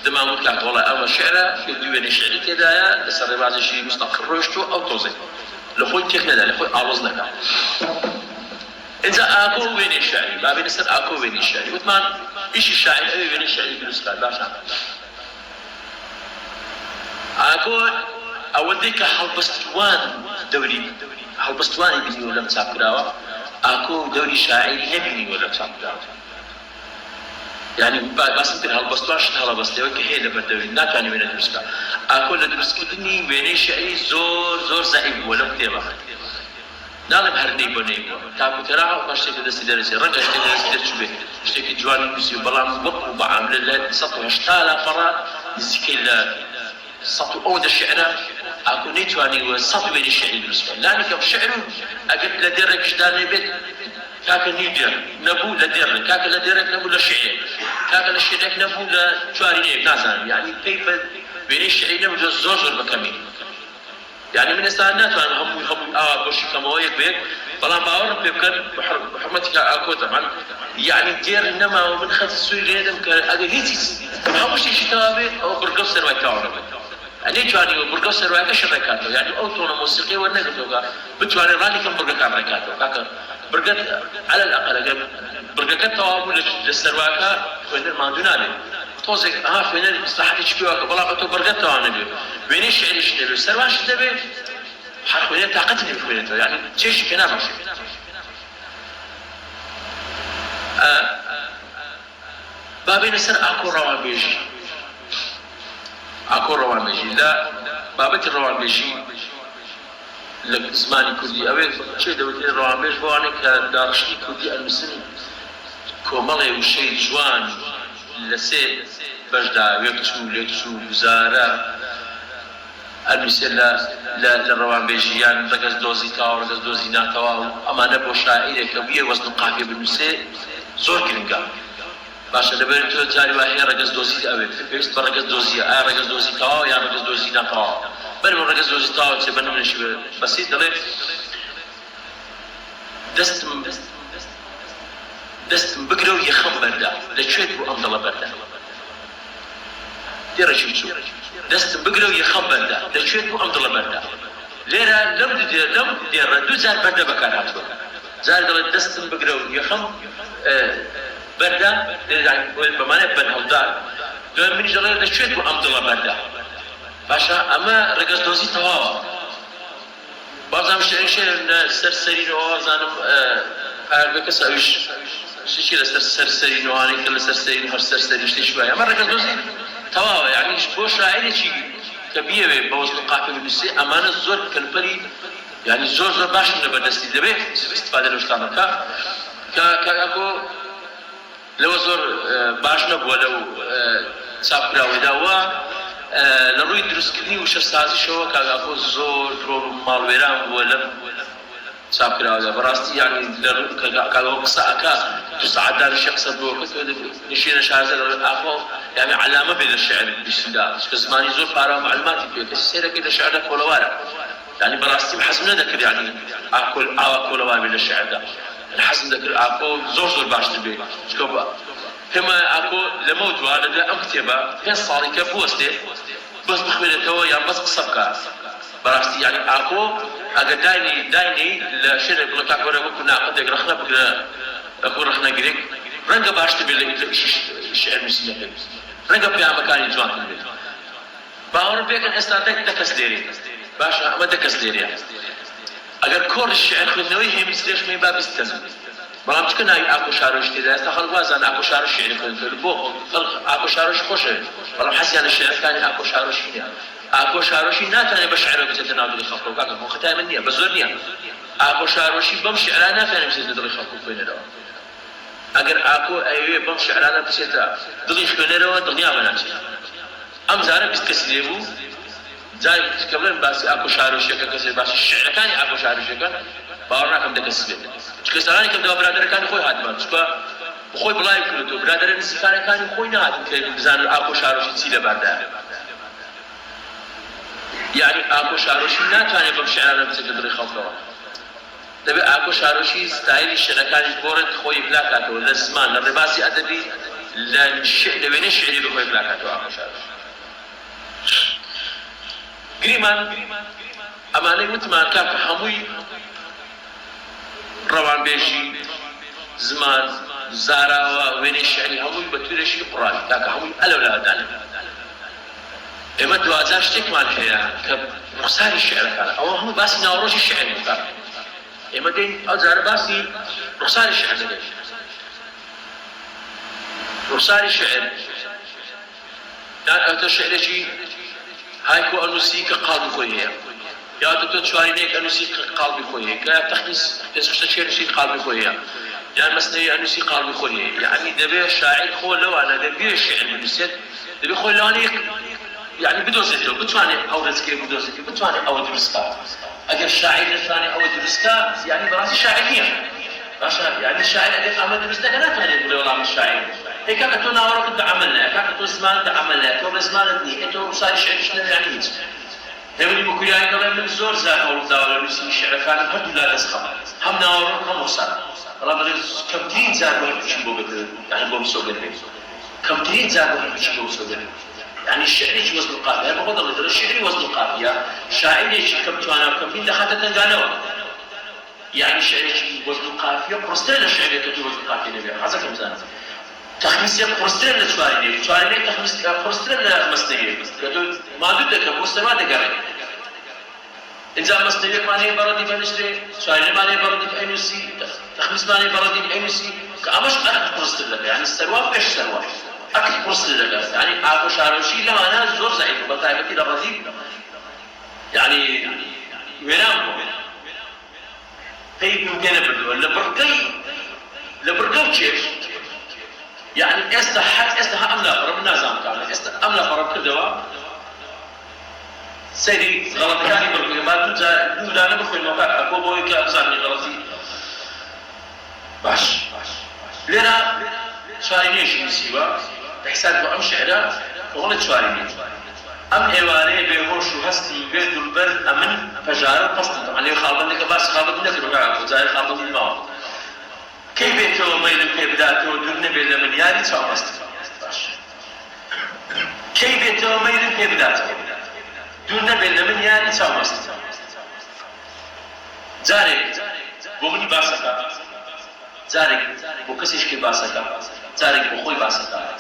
A: دەماموت کاکە وەڵای ئەمە شعرە دوێنێ شعری تێدایە لەسەر ڕێبازێکی مستەقل ڕۆیشتووە ئەو تۆزێک لە خۆی تێک نەدا لە خۆی ئاڵۆز نەکات إذا أكو وين الشعري بابي نسر أكو وين الشعري وثمان إيش الشاعر أبي وين الشعري بالنسبة باشا أكو أول ذيك هالبستوان دوري هالبستواني بيني ولا مسافراوا أكو دوري شاعري نبيني ولا مسافراوا يعني بس انت هالبستوان شد هالبستوان كهيله بدوري لا كان وين الدرس أكو الدرس كدني وين الشعري زور زعيم ولا كتابة نعلم هرني بني تابو ترى باش تقدر تدرس رجع تدرس شو به اشتكي جوان مسيو بلام وقت بعمل الله سطو هشتالا فرات زكيلا سطو أود الشعر أكو نيتواني وسطو بين الشعر بالنسبة لأنك الشعر أجد لدرك شداني بيت كاك نيدر نبو لدرك كاك لدرك نبو للشعر كاك للشعر نبو لجواري نازل يعني كيف بين الشعر نبو زوجر بكمين يعني من استعانات هم بوشي كمويك بيت بلان باور بيبكر بحرمتك أكو طبعا يعني دير إنما ومن خد السوي ليدم كأجهيتي هموش يشتغل أو برقص سرواي كعربي يعني جواني برقص سرواي كشركاته يعني أوتونا موسيقى والنقطة بتواني راني كم برقة كامريكاته كاك برقة على الأقل برقة توابل للسرواي وين الماندونالي توزك فين مصلحتي شبيوك بلا بتو برقة تواني بين الشعر يشتغل السرواي شتبه حرفيا طاقتني بفينته يعني تشيش كلامك بابي نسر اكو روان بيجي اكو روان بيجي لا بابك الروان بيجي لك زماني كردي اوي شي دوتي روان بيجي بواني كدارشني كردي المسلم كومالي وشي جوان لسي بجدا ويكسو بزاره المثل للروان بيجيان رقص دوزي تاو رقص دوزي ناتاو اما نبو شاعر كبير وزن قافيه بالنسي زور كرنقا باشا دبر تو جاري واهي رقص دوزي اوي فيست برقص دوزي رقص دوزي تاو يا رقص دوزي ناتاو بل من رقص دوزي تاو تبن من شي بسيط دلي دستم بقرو يخم بردا لشويت بو امضل بردا دير شو دستم بقرو يخم بردا لشويت بو امضل بردا ليرا لم دير دو زار بردا بكاراتو زار دستم بقرو يخم بردا بمعنى بن هودار دو من جلال لشويت بو امضل بردا باشا اما رقص دوزي تواوا بعضهم شيء سرسرين وازانم بكس اوش شيء لسرسرين واني كل سرسرين هر سرسرين شتي شويه اما رقص دوزي تواوا يعني بو شاعري شيء كبير بوزن قافيه بالنسي امانه زور كالبري يعني زور باش نبدستي دبي استفاده لوشتانه كاكو لو زور باش نبو لو صابرا وداوا لروي دروس كني وش استاذ شو كاكو زور درو مالويران ولا صابرا ولا براستي يعني كاكو قصاكا تسعد الشخص بوقت نشينا شهاده اخو يعني علامه بين الشعر بالسودان زماني زور فارا معلوماتي فيك السيره كده شعرك ولا وارا يعني براستي بحسب ذكر يعني اكل ولا بين الشعر ده الحسن ذكر اكو زور باش تبي شكو كما اكو لموت وانا اكتبه كان صار كبوستي بس بخبر تو يعني بس قصبك براستي يعني اكو اجا دايني لشرب لك اكو كنا قد رخنا بكره اكو رخنا جريك رنگا باش تبي الشعر مسلم رنگا في مكان جوان تبي باور بيك استاتك دكس ديري باشا ما دكس ديري اگر كور الشعر خنوي هي مسلش من باب استن بلام چكن اكو شعر اشتي استخل وازن اكو شعر الشعر خنوي بو اكو شعر خوشه بلام حسيان الشعر ثاني اكو شعر شيء اكو شعر شيء ناتني بشعر بتتناول خطو كاك مو ختام النيه بزورنيه اكو شعر شيء بمشي على نافع بتتناول خطو فين ده اگر اكو ايوه بم شعرانا بسيطه دغي شكلره دنيا مناش ام زاره بيستسلموا جاي قبل بس اكو شعر وشكل كسي بس الشعر كان اكو شعر وشكل باورنا كم دكسبه كسراني كم دو برادر كان خوي هاد ما شكو خوي بلاي كلو برادر نسكان كان خوي نهاد بزان اكو شعر وشي لبردا يعني اكو شعر وشي ناتاني بم شعرانا بسيطه دغي خلطه دبي اكو شاروشي ستايل الشركات بورد خوي بلاكاتو للزمان للرباسي ادبي للشعر بين الشعري بخوي بلاكاتو اكو شاروشي جريمان اماني متمان كاك حموي روان بيجي زمان زاراوە وێنەی شعری هەمووی بە توێرێکی قوڕانی تاکە هەمووی ئەلە لادانێ ئێمە دوازار شتێکمان هەیە کە ڕوخساری شعرەکانە ئەوە هەموو باسی ناوەڕۆژی شعری بکات ئێمە دەین ئەو جارە باسی ڕوخساری شعر دەکەین ڕوخساری شعر یان ئەوتە شعرێکی هایکۆ ئەنووسی کە قاڵبی خۆی هەیە یا تۆ چوارینەیەک ئەنووسی قاڵبی خۆی هەیە کە تەخمیس پێشکەشتە شێرشی قاڵبی خۆی هەیە یان مەسنەوی ئەنووسی قاڵبی خۆی هەیە یعنی دەبێت شاعیر خۆ لەوانە دەبێت شعر بنووسێت دەبێت خۆی لەوانەیە يعني بدوزێتەوە بتوانێت ئەو ڕێزکێ بدۆزێت بتوانێت ئەوە دروستکات ئەگەر شاعیر نتوانێت ئەوە دروستکات یعنی بەڕاستی شاعر نییە باشە یعنی شاعر ئەگەر ئەمە دروست دەکات ناتوانێت بڵێ وەڵامی شاعر ئەی کاکە تۆ ناوەڕۆکت بە عەمەل نایە کاکە تۆ زمانت بە عەمەل نایە تۆ بە زمانت نییە تۆ ڕوخساری شعریش نەزانی هیچ دەبێت بە کوریایی دەڵێ من زۆر زار هەوڵداوە لە نووسینی شعرەکانم هەردوو لا دەستخەم هەم ناوەڕۆک هەم ڕوخسار بەڵام بەڵێ کەمترین جار بۆ هەردووچین بۆ بگرن یعنی بۆ مسۆگەرێت کەمترین جار بۆ هەردووچین بۆ مسۆگەرێت يعني الشعري وزن القافية بغض النظر الشعري وزن القافية شاعري كم توانا وكم بين دخلت تنقالوا يعني الشعري وزن القافية قرستين الشعري كتو وزن القافية نبي هذا كم زان تخميسية قرستين لشواري شواري تخميس قرستين لمستية كتو ما دودك قرستين ما دقاري إذا مستية ماني بردي بنشتري شواري ماني بردي بأينوسي تخميس ماني بردي بأينوسي كأمش أكد قرستين لك يعني السرواب إيش سرواب أكيد قرص لك يعني أبو شاروشي لما أنا زور زعيم بطايبتي لغزي يعني وينام هي ممكن بدو لبرقي كيف يعني استها أملا فرب نازم كامل أملا فرب كدوا سيري غلط كاني برقي ما دولا نبخل الموقع أكو بوي كأبزاني غلطي باش لنا شاينيش مسيبا بحساب أم شعرات وغلط شواريني أم إيواني بيهوش وهستي بيت البرد أمن فجارة قصد طبعا ليه خالبا لك باس خالبا لك رقاعة وزاي خالبا من الماء كي بيتو ميل كيبداتو دون بيل من ياري تشاو قصد كي بيتو ميل كيبداتو دون بيل من ياري تشاو قصد جارك بوغني باسكا جارك بوكسيش كي باسكا جارك بخوي باسكا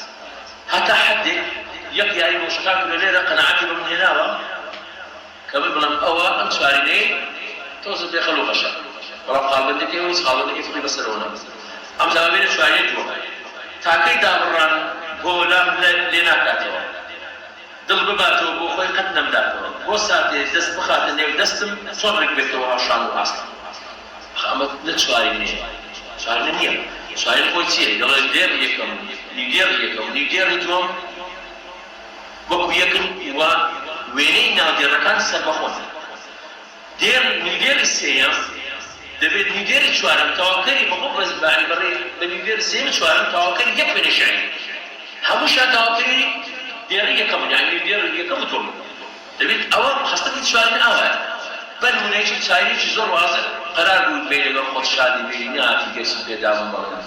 A: حتى حد يقضي أي مشكلة ليلة قناعتي من هنا كمان بلام أوا أم شاريني توصل بيخلو خشة بلام خالد دكي ويس خالد دكي فقي بسرونا أم زمانين شاريني تو تاكي دابران قولام لنا كاتوا دل بباتو بخوي قتنم داتو بوساتي دست بخاتن يو دستم صبرك بيتو هاشانو أصلا أما نتشاريني شاريني نيم شاريني خوي تيه يلا يدير يكم نيجيري توم وەکو یەکن و وێنەی ناودێڕەکان سەربەخۆن دێر نیگێری سێیەم دەبێت نیگێری چوارەم تەواوکەری بەخۆ ڕێزبانی بەڕێ بە نیگێری سێم چوارەم تەواوکەری یەک وێنە شعری هەمووشیان تەواوکەری دێڕی یەکەمن یعنی دێڕی یەکەم تۆم دەبێت ئەوە خەستەی چوارن ئاوە بەرمونەیەکی چایرێکی زۆر وازە قەرار بوو بێ لەگەڵ خۆت شادی بێ ناتی گەسی پێداوم بەڵێ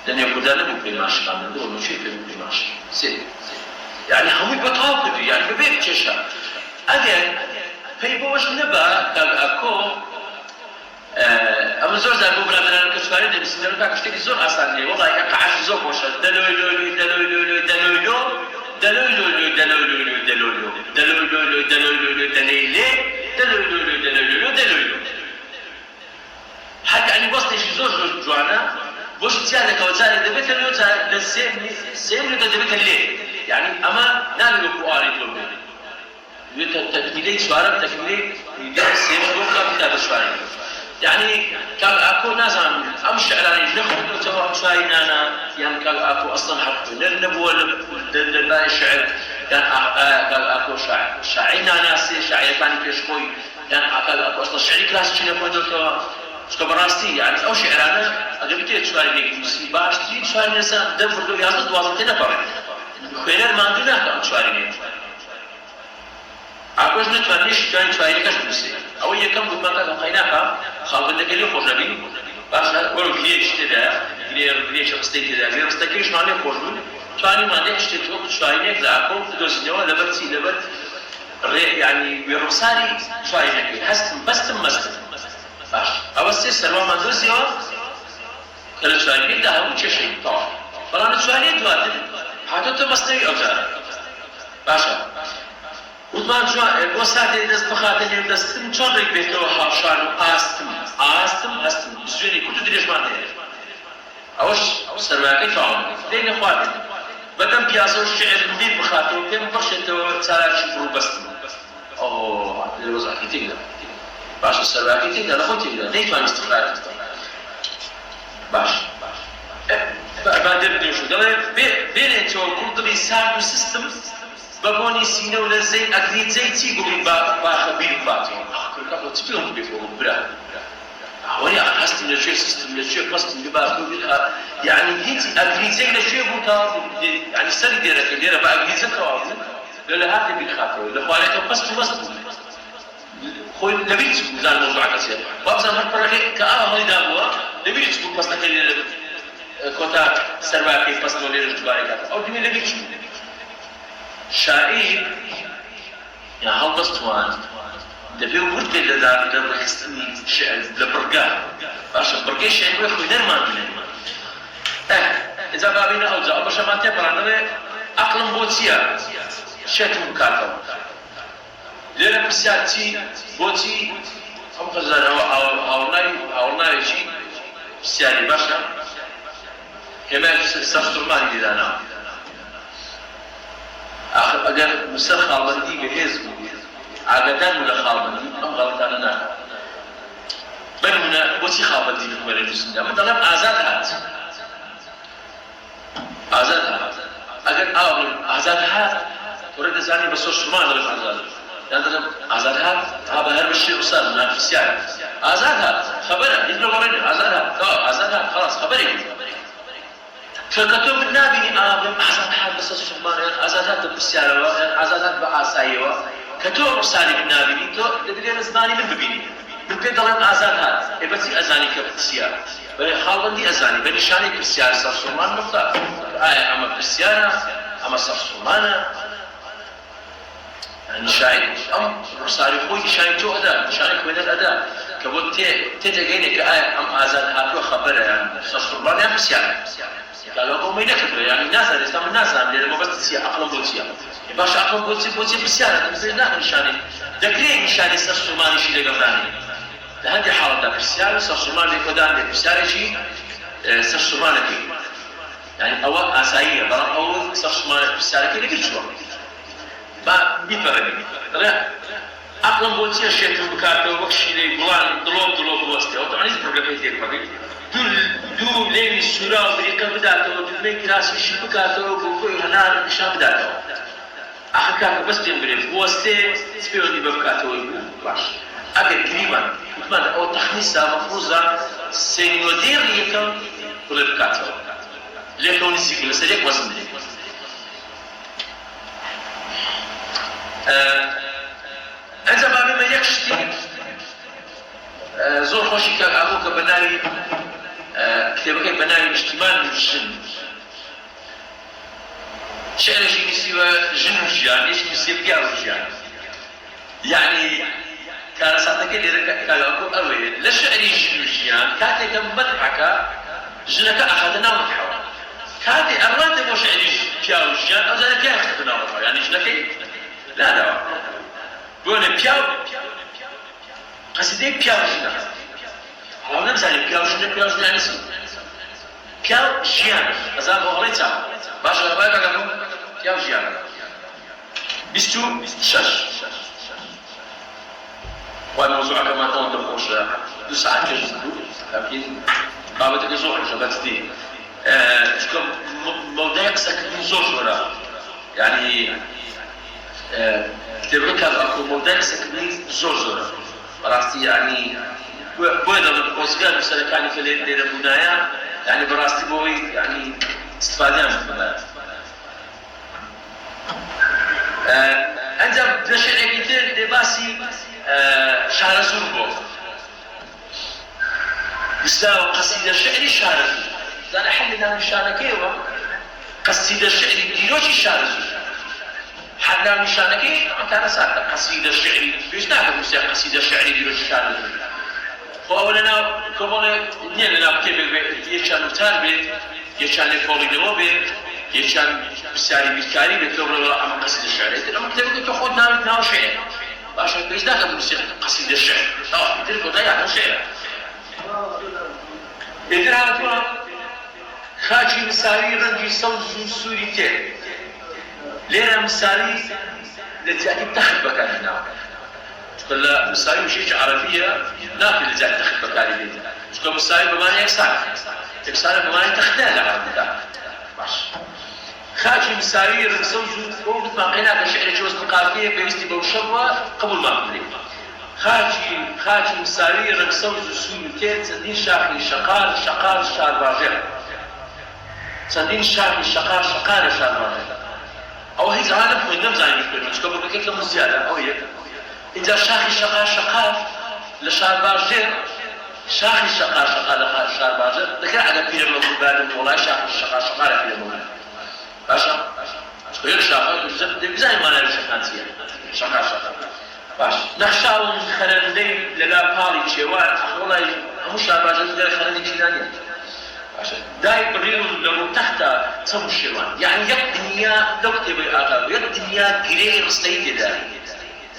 A: لأن يقول لا نبغى بيماشي عن دول مش في بيماشي سير يعني هم يبطلوا كده يعني ببيت شاشة أجل في بوش نبى قال أكو أما زور زار بقول أنا كسباني ده بس نرجع كشتري زور أصلاً والله يقعش زور وش دلولو حتى يعني بس نشي زور جوانا بوش زيادة كوزارة دبيت اللي يوزع للسيم اللي دبيت الليل يعني أما نالو قواري دول تكميلي سوارة تكميلي يدير السيم دوكا بتاع بسواري يعني كان أكو ناس عم أمشي على نخرج سواء شاينا أنا يعني كان أكو أصلا حرف للنبوة للباقي الشعر كان أكو شاعرنا ناس شاعر ثاني كشكوي يعني أكو أصلا شعري كلاس شنو بدو سكبراسي يعني أو شعرانا أجمعتي شواري بيجي باشتري شواري نسا دم فردو يازد دوازن نفر خير ما عندنا كم شواري نيت أكوش نتوانيش شواري كش بسي أو يكم بما كان خيناها خالد لكلي خوشبي باش ولو كليش تدا كليش أستيك تدا غير أستيكش ما عليه خوشبي شواري ما عليه اشتري وقت شواري نيت زعكم دوسنيوا لبرت يعني بيرسالي شواري نكيل هستم بستم باش أول سيستر وما دوزيو كلا سؤالين ده هو شيء طبعا فلان سؤالين دواتر حاطط مصنعي أوزار باشا وطبعا جو وسادة دست بخاطر دستم شون ريك بيتو حاشان آستم بزوني كنت دريش ما ده أوش سرواكي فاهم لين خاطر بدم بياسو الشعر مدير بخاطر كم بخشته سالار شفرو بستم أوه الوضع كتير باش السرواكي تقدر أخذ تقدر ليه ما استخراج باش بعد بدو شو ده بين تو كنت بيساعد السيستم بابوني سينو ولا زين أكيد زين تيجي بخبير باتي كل كابو تبيهم بيفوق برا هوري حسيت إن شيء سيستم لشيء قصد بباكو يعني هيك أكيد زين لشيء بوتا يعني سري ديرك بقى أكيد زين كواكو لا هذا بيخاطر لا خالته قصد خوي نبي تقول زال موضوع كثير وابزا مرة كأهل دابوا نبي تقول بس تكلم كوتا سرواكي بس نولي رجباري كذا أو دمي نبي تقول شاعر يا هل بستوان دبي ورد لدار خستني شعر لبرقة باش برقة شعر ويخوي دير ما إذا بابينا أو جا باش ما تبرنا أقلم بوتيا شتم كاتو لأن بسياتي بوتي هم خزانة أو ناي شيء بسياري باشا كما يستفسر مالي لنا آخر أجر مسر خالبندي بهز عادتان ولا خالبندي أم غلطان أنا بنمنا بوتي خالبندي في مرة جسنا مثلا آزاد هات أجر آزاد هات ورد زاني بس شو ما نعرف آزاد يعني آزاد هذا هرب الشيء وصل من الفسيان آزاد خبره يقولون وريني آزاد خلاص خبري فكتب النبي آزاد بس الشمان آزاد الفسيان آزاد بعصايه كتب صالح النبي تو تدري زماني من ببيني من بين ضلهم آزاد بس أزاني كفسيان خالدي أزاني بنشاني كفسيان صار شمان نقطة أما فسيان أما صار شمانه يعني شايف صار خوي شايف تو أداء شايف وين الأداء كبوت تجيني كأي آزاد هاتو خبره يعني صار يعني بس يعني قالوا هو ما ينكتب يعني الناس اللي استعمل الناس اللي ما بس تسيا أقلم بوتيا باش أقلم بوتي بس يعني بزينا نشاني ذكرين نشاني صار ما نشيل جمراني لهذه حالة بس يعني صار ما اللي قدام بس يعني شيء صار ما نبي يعني أول أسايا برا أول صار ما بس يعني كده بيشوا ما بيفرق لا أقلم بوتيا شيء تبكاته وكشيء بلان دلوب واسطة وطبعا البرنامج يتفرق دو لين السورة بريكا بداته دو لين كراسي شيء بكاته وكوي هنار نشان بداته أحكام بس تنبريف واسطة سبيوني بكاته ويقول باش أكيد قريبا مثلا أو تخميسة مفروضة سينودير يكون كل بكاته لكن الزيكل سريع وزن أنت بابي ما يكشتي زور خوشي كأبوك بناي كتابك بناي اجتماع الجن شعر شيء يسوى جن وجيان ايش يسوى بيار وجيان يعني كان ساعتك اللي قال أكو أوي لا شعر جن وجيان كاتي كم مدحك جنك أخذنا مدحه كاتي أراد مو شعر بيار وجيان أو زاد كيف أخذنا مدحه يعني جنك لا بونه بياو قصدي بياو جنا هو نمزاني بياو جنا يعني سو بياو جيان أزام أغريتا باش أغريتا قالوا بياو جيان بستو شش والموضوع كما تون تخوش 2 ساعات كجزدو لكن قامت الزوح شبات دي تكون موضوع سكن زوج ولا يعني كتابك أكو موضوع سكني زوجة براستي يعني بوينا من أوزقان مسلكاني في الليل بنايا يعني براستي بوي يعني استفادة منها أنت بشعر كتير لباسي شعر زربو يساو قصيدة شعري شعر زربو أنا حل لنا شعر كيوا قصيدة شعري ديروشي شعر زربو حنا نشانكي أنت ساعة قصيدة شعري بيش نعرف موسيقى قصيدة شعري ديروشي شعر زربو فأولنا کۆمەڵێ نییە لەناو کتێبێک بێت یەکیان وتار بێت یەکیان لێکۆڵینەوە بێت یەکیان پرسیاری بیرکاری بێت کەوڵەوە ئەمە قەسیدە شێعرێت ئەمە کتێبێک کە خۆت ناویت ناو شێعر باشە پێویست ناکە بنووسێت قەسیدە شێعر تر کۆتا یان شێعرە لێتر هاتووە خاچی مساوی ڕەنگی سەوز و سووری تێ لێرە مساوی لە زیادی تەخت بەکارهێناوە چونکە لە مساوی وشەیەکی عەرەبیە ناکرێت لە زیادی تەخت بەکارهێنێت چونکە مساوی بەمانای یەکسانە بەمانای تەختە لە عەرەبیدا باش خاچی مساوی ڕەنگی سەوز و بۆ گوتمان قەیناکە شێعرێکی وەزن قافیە پێویستی بەو شەڕوە قبوڵمان بکرێت خاچی مساوی ڕەنگ سەوز و سوور و تێ چەندین شاخی شەقار شارباژێر چەندین شاخی شەقارە شارباژێر ئەوە هیچ عالم خۆی نەمزانی بکردن چکە بەکەکێک لەمە زیادە ئەو یەک اینجا شاخی شەقار لە شارباژێر شاخی شەقار لە شارباژێر دەکرا ئەگە پیرەمەڵبووبارن وڵای شاخی شەقارە پیرەمەڵ باشە چکە یەک شاخە دەبزانین مانای شەقان چییە شەقار باش نەخشاون خەرەندەی لەلا پاڵی کێوان وڵای هەموو شارباژێر دەرە خەرەندێکی دانێت دای بڕێون لە ڕووتەختە چەمو شێوان یعنی یەک دنیا لەو کتێبەی ئاغا یەک دنیا گرەی ڕستەی تێدا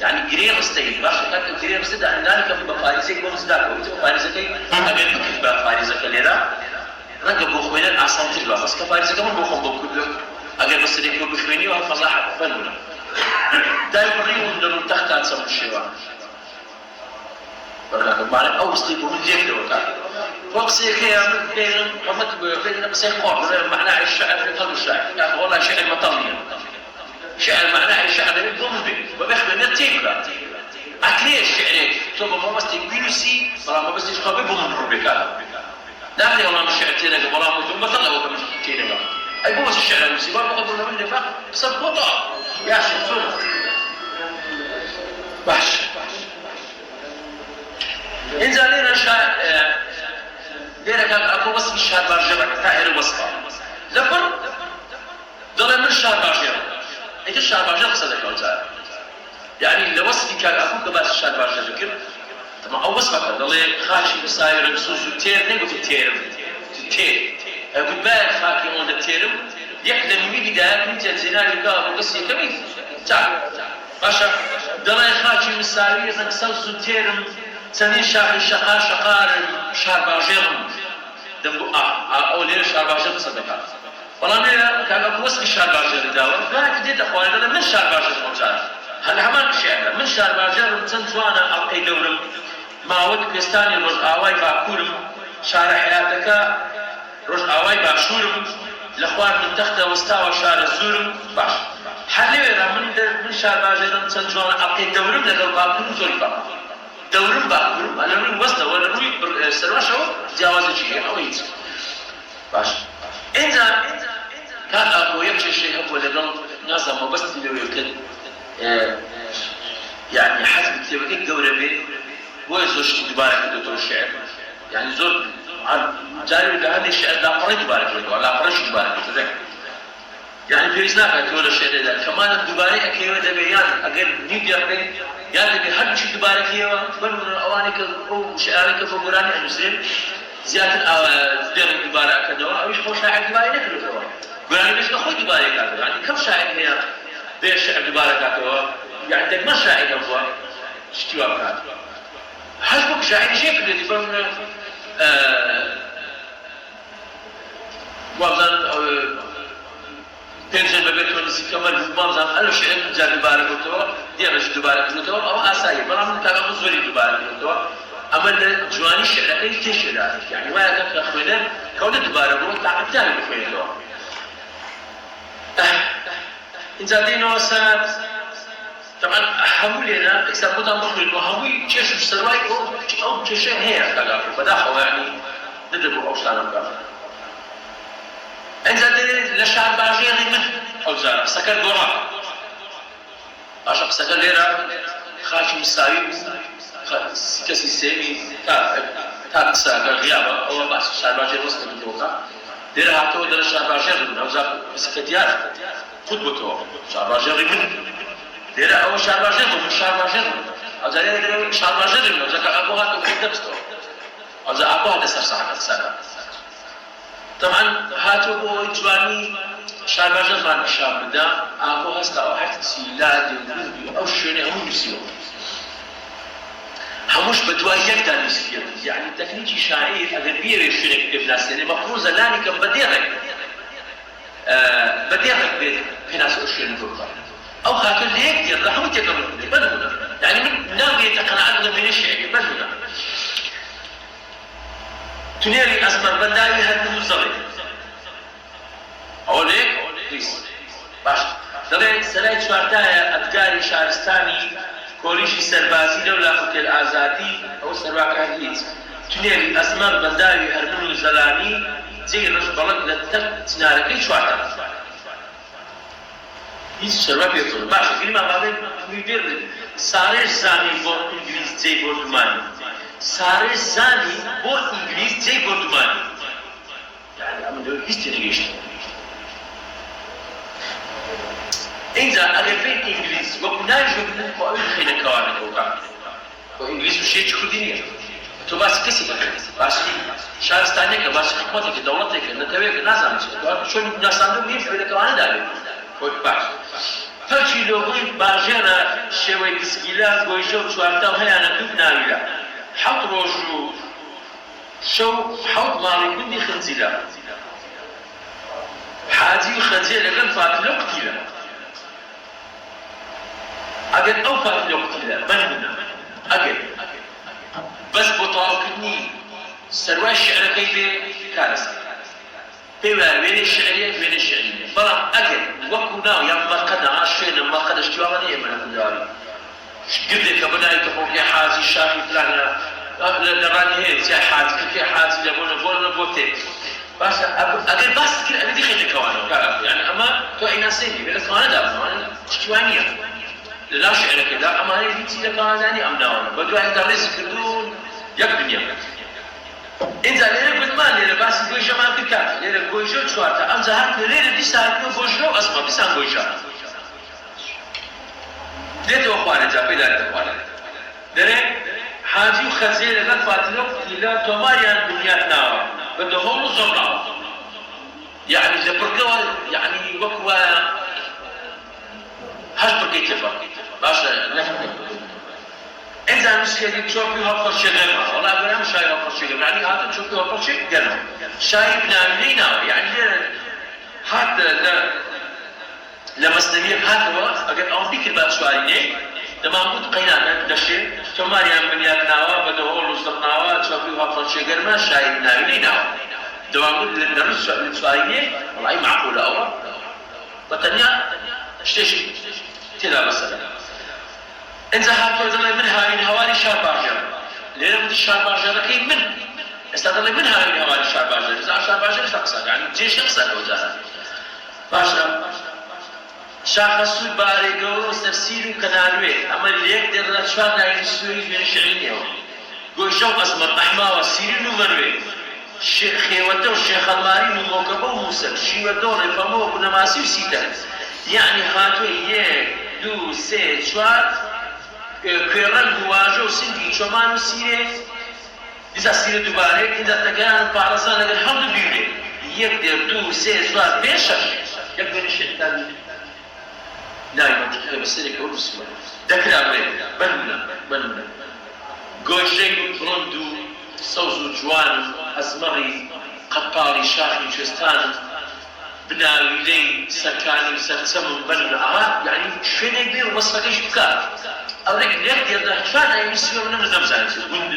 A: یعنی گرەی ڕستەی باشە کاتە گرەی ڕستەدا هەندانێکە بە پارێزێک بۆ مزداکەوە بە پارێزەکەی ئەگەر بکرد بە پارێزەکە لێرە ڕەنگە بۆ خۆیان ئاسانتر بە بەس کە پارێزەکە من بۆ خۆم بۆ کردو ئەگەر بە سەرێکەوە بخوێنیوە فەزاحەت بنوونە دای بڕێون لە ڕووتەختە چەمو شێوان بەڵام ئەو ڕستەی بۆ من لێکرەوە کاتێ وقصي هي بين ومت بين قصي قرض معناه الشعر في قلب الشاعر والله شعر مطليا شعر معناه الشعر ضمن وبيخبر نتيجة أكلي الشعر ثم ما بس تقبلسي ولا ما بس تقبل بمن ربك لا والله مش شعر تينا والله ثم مثلا هو كمان تينا أي بو بس الشعر المسيبار ما قبلنا منه فقط بسبب قطع يا شيخ باش إنزل لنا شاعر لێرە کاک ئەکۆ وەسفی شارباژێرە تاهێرە وەسفە لەبەر دەڵێ من شارباژێرم ئەیتر شارباژێر قسە دەکەوت جارە یعنی لە وەسفی کاک ئەکۆ کە باسی شارباژێر کرد تەما ئەو وەسفەکە دەڵێ خاچی مساوی ڕەنگ سووز و تێر نەیگوتی تێرم تێر ئەگوت باید خاکی ئەوەندە تێرم یەک لە نیمی بیدایەت نیتە جێناوێکا بۆ کەسی یەکەمی چاک باشە دەڵێ خاچی مساوی ڕەنگ سەوز و تێرم چەندین شاخی شەقارم شارباژێرم دەمگو ئەو لێرە شارباژێر قسە دەکات بەڵام لێرە کاکە وەسفی شارباژێری داوە گایەکی دێتە خوارێ دەڵێ من شارباژێرم ئەوجارە هەر هەمان شێعرە من شارباژێرم چەند جوانە ئەڵقەی دەورم ماوەت کوێستانی ڕۆژئاوای باکوورم شارە حیاتەکە ڕۆژئاوای باشوورم لە خوار من تەختە وەستاوە شارە زورم باش هەر لێرە من شارباژێرم چەند جوانە ئەڵقەی دەورم لەگەڵ باکوورم زۆری باش دورم باکوورم لە ڕووی وەستەوە لە ڕووی سەرواشەوە جیاوازێکی هەیە ئەوە هیچ باش ئینجا کات ئەبوو یەک کێشەی هەبووە لەگەڵ نازانم مەبەستی لەوەیە کرد یعنی حەزم کتێبەکەی گەورە بێ بۆیە زۆر شتی دووبارە کردوتەوە شێعر یعنی زۆر جاری لە هەندێک شێعر لاپەڕەی دووبارە کردوتەوە لاپەڕەیشی دووبارە کردوتەوە يعني پێویست ناکاتەوە لە شێعرێدا کەمانە دووبارەی ئەکەوێ دەبێ یان ئەگەر نیوگەر بێت یان دەبێ هەرچی دووبارەکەوە بنمونە ئەوانەی کە ئەو شێعرانەی کە بە گۆرانی ئەنووسێن زیاتر دێڕێک دووبارە ئەکەنەوە ئەویش خۆ شاعر دووبارەی نەکردوتەوە گۆرانی بێشکە خۆی دووبارەی کاتەوە یعنی کەم شاعر هەیە بێ شێعر دووبارە کاتەوە یعنی دەگمە شاعر هەبووە شتی وا بکات هەر وەک شاعری شێ کردێتی بنمونە وابزان پێنجێن بەبێتەوە نزیکەمە مامزان ئەلە شێعر جار دووبارە کردوتەوە دێڕەش دووبارە کردوتەوە ئەوە ئاساییە بەڵام من کاکە زۆری دووبارە کردوتەوە ئەمە لە جوانی شێعرەکەی تێشێدا یعنی وایە کە خوێنەر کەوتە دووبارە بۆ تاقیتانی بخوێنێتەوە اینجا دێنەوە سەر طبعا هەموو لێرە ئێستا بۆتان بخوێنەوە هەمووی کێش و سەروای ئەو کێشە هەیە کاکە بەداخەوە یعنی نەدەبوو ئەو شتانە بکات اینجا لە شارباژێری من ئەوجار قسەکە گۆڕا باشە قسەکە لێرە خاکی مساوی کەسی سێمی تا قسەکە غیابە ئەوە باس شارباژێر وەستە بکەوەکە لێرە هاتەوە دەرە شارباژێر من ئەوجار قسەکە دیارە خود بۆتەوە شارباژێری من لێرە ئەوە شارباژێر بوو من شارباژێر بوو ئەوجار لێرە شارباژێری من ئەوجار ئەوە هاتەوە خود دەبستەوە ئەوزە ئاکۆ هاتە سەر سەرە طبعا هاتۆ بۆ جوانی شارباژەرمان پیشان بدا ئاکۆ هەستاوە هەر سیلادی و گردی و ئەو شوێنێ هەموو نووسیەوە هەمووش بە دوای یەکدا نووسیە یعنی تەکنیکی شاعیر ئەگەر بیەوێ شوێنێک پێبناسێنێ مەفروضە لانی کەم بەدێڕێک بێت پێناسە ئەو شوێن بۆ بکات ئەو هاتۆ لە یەک دێڕدا هەموو تێکەڵ بێت بەنمونە یعنی من ناوێتە قەناعەت لە وێنەی شێعری بەنمونە تونێری ئەزمەربەنداوی هەردوو زەڵێ ئەوە لێک باش دەڵێ سەرای چواردایە ئەدگاری شارستانی کۆلیژی سەربازی لەولا ئوتێل ئازادی ئەو سەرواکان هیچ تونێری ئەزمەربەنداوی هەرمن و زەلانی جێی ڕەش بەڵک لە تەر چنارەکەی چواردە هیچ سەروا پێکەوە باشە گریمان بابێ بێ سارێش زانی بۆ ئینگلیز جێی بۆ دومانی سارێش زانی بۆ ئینگلیز جێی بۆ دومانی یعنی ئەمە لەوە هیچ تێنەگەیشتن اینجا ئەگەر بێت ئینگلیز وەکو ناژێبوو بۆ ئەوی خێنە کەوانەکەوکە بۆ ئینگلیز و شێکی کوردی نییە تۆ باسی کەسی بکەیت باسی شارستانێکە باسی حکومەتێکە دەوڵەتێکە نەتەوەیەکە نازانم چۆن ناساندن نیە فێنەکەوانەدا بێت خۆی باش هەرچی لۆگۆی باژێرە شێوەی گسگیلا گۆیژە و چواردە و هەیانە دوو ناویرە حەوت ڕۆژ و شەو حەوت ماڵی گوندی خنجیلە حاجی و خەنجێ لەگەڵ فاتلە قوتیلە ئەگەر ئەو فاتلە قوتیلە بەنمونە ئەگەر بەس بۆ تەواوکردنی سەروای شێعرەکەی بێ کارەسەر پێی وایە وێنەی شێعریە وێنەی شێعریە بەڵام ئەگەر وەکو ناو یان مەقەدە شوێنە مەقەدە شتیوانە نیە ئێمە لە کورداوی گردێکە بەناوی تەقۆکێ حاجی شاخی فلانە لە ڕانی هەیە جیای حاجی کردێ حاجی لە بۆ تێ باشە ئەگەر باست کرد ئەبێ دیخێتەکەوانەوە یعنی ئەمە تۆ ئەیناسێنی بێ لە کەوانەدا بزانە شتیوان نییە لەناو شێعرەکەدا ئەمانەی هیچی لە کەوانەدانی ئەم ناوانە بە دوایدا ڕێزی کردوون یەک دنیا اینجا لێرە گوتمان لێرە باسی گۆیژەمان بکات لێرە گۆیژە و چواردە ئەمجا هات لێرە دیسا هاتنەوە گۆژنە و ئەسمە دیسان گۆیژە دێتەوە خوارەجا پێدا دێتە خوارەجا دەرێ حاجی و خەنجێ لەگەڵ فاتلە و قوتیلە تۆماریان بنیاتناوە بە دەهۆڵ و زۆڕاوە یعنی لە پڕکەوە یعنی وەکو وایە هەشت پڕکەی تێفە باشە اینجا نووسیەتی چۆپی هەڵفەرشێ گەرمە وەڵا بەرام شای هەڵفەرشێ گەرمە یعنی هاتن چۆپی هەڵفەرشێ گەرمە شای بناوینەی ناوە یعنی لێرە هات لە مەسنەویەک هاتەوە ئەگەر ئەوە بیکرد با چوارینێ دەمانگوت قەینانە دەشێ تۆماریان بنیاتناوە بە دەهۆڵ و زڕناوە چۆپی هەڵفەرشێ گەرمە شای بناوینەی ناوە دەمانگوت لە ڕووس چوارینێ وەڵای معقولە ئەوە بەتەنیا شتێکی تێدا بەسەرە اینجا هاتۆ دەڵێ من هاوین هەواری شارباژێر لێرە وتی شارباژێرەکەی من ئێستا دەڵێ من هاوین هەواری شارباژێر شارباژێر ئێستا قسە یعنی جێشی قسەکەوە جارە باشە شاخەسوود بارێگەوە و سەرسیر و کەناروێ ئەمە لێک دێڕە چوار ناوی سووری وێنە شێعرینیەوە گۆیژە و ئەزمەر ئەحماوە سیرین و مەروێ خێوەتە و شێخەڵمارین و مۆکەبە و موسەر شیوەدە و ڕێفەمە و بنەماسی و سیتەر یعنی هاتووی یەک دوو سێ چوار کوێڕەنگ و واژە و سنگی چۆمان و سیرێ دیسا سیرە دووبارێک اینجا تەگەیان و پارەزان لەگەر هەڵدوو بیرێ یەک دێر دوو سێ چوار پێنج شەش یەک وێنە شێعرەکانی ناوی منتیقەکە بەسەرێکە و نووسیوە دەکرا بێ بەنمونە گۆژەی ڕۆند و سەوز و جوان و ئەزمەڕی قەپاڵی شاخی کوێستان بناویلەی سەرکانی و سەرچەمم بەنمونە ئەها یعنی شوێنێک بێ و وەسفەکەیش بکات ئەوەی لێک دێردا هیچوان ناوی نووسیوە من نەمزانێت گوند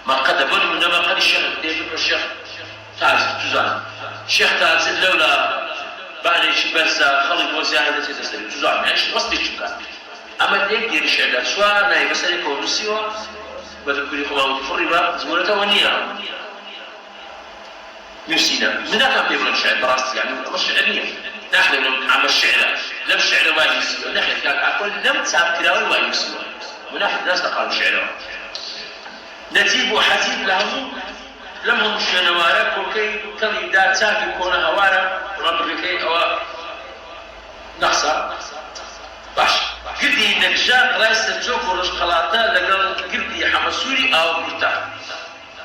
A: مەقەدە بەنمونە مەقەدی شێخ دێبن بە شێخ تازی توزان شێخ تازی لەولا بانێکی بەرزە خەڵی بۆ زیادە دەچێتە سەری توزان یعنی وەستێکی بکات ئەمە لێک دێری شێعردا چوار ناوی بەسەرێکەوە نووسیوە بەدەکوری خۆڵاو فڕی بە زمورەتەوە نییە نووسینە من ناکەم پێ بڵێم شێعر بەڕاستی یعنی ئەمە شێعر نییە ناخلێم لەم عامە شێعرە لەم شێعرە وای نووسیوە نەخێت کاک ئاکۆل لەم چاپکراوەی وای نووسیوە من ناخێت دەست نەقاڵ شێعرەوە نەجیب و حەزیب لە هەموو لەم هەموو شوێنەوارە کۆکەی کەڵی دا چاکی کۆنە هەوارە ڕەبڕەکەی ئەوە نەخسە باش گردی نەکژان ڕای سەرجۆک و ڕۆژقەڵاتە لەگەڵ گردی حەمەسووری ئاوە کورتە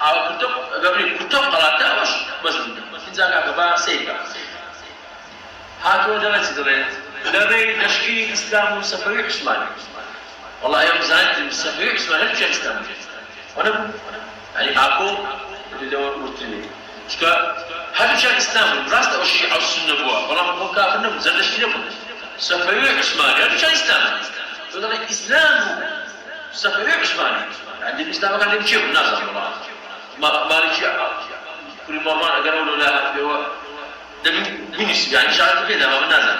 A: أو كتب قبل كتب قرأتها وش مزمن إنزا كعبا سيدا هاتوا دلت دريت لبي نشكي الإسلام وسفري عثماني والله يوم زانت السفري عثماني مش الإسلام وأنا يعني أكو اللي هو مرتني شكا هذا مش الإسلام راست أو الشيعة والسنة بوا والله هو كافرنا مزدش كده سفري عثماني هذا مش الإسلام يقول لك الإسلام سفري عثماني عندي الإسلام كان يمشي بالناس والله ما ليش كل مرة قالوا له لا هو ده من يعني شعرت كده ما بنازل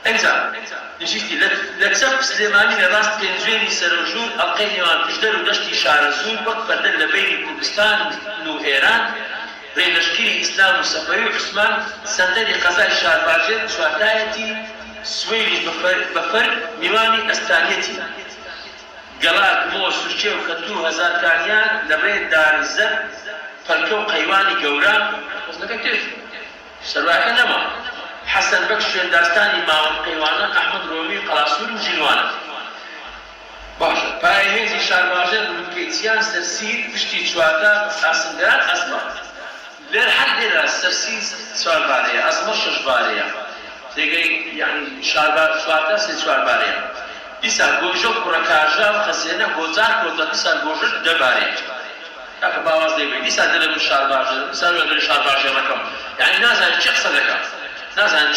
A: انزل نجيتي لا تسب سليماني راست بنزويني سرجون القيني وان تجدر ودشتي شعر زون وقت بدل بين كردستان و ايران بين نشكيلي اسلام وسفري عثمان سنتني قزاي شعر باجر شواتايتي سويلي بفر ميواني استانيتي قلاك مو سوشي وخطو هزار كانيان لبيت دار الزر فالكو قيواني قوران وزنك كيف سرواحة نما حسن بكش داستاني ماون قيوانا أحمد رومي قلاسور وجنوانا باشا باي هيزي شار باجر بلوكيتيان سرسيد بشتي شواتا أسندران أزمة لير حد دير سرسيد سوار باريا أزمة شش باريا تيجي يعني شواتا سوار باريا إسا گوجو پرکارجا و خزینه گوزار کوتا إسا گوجو دباري أك باواز ديبي إسا دل من شار باجر إسا دل شار باجر رقم يعني نازل شخص لك نازل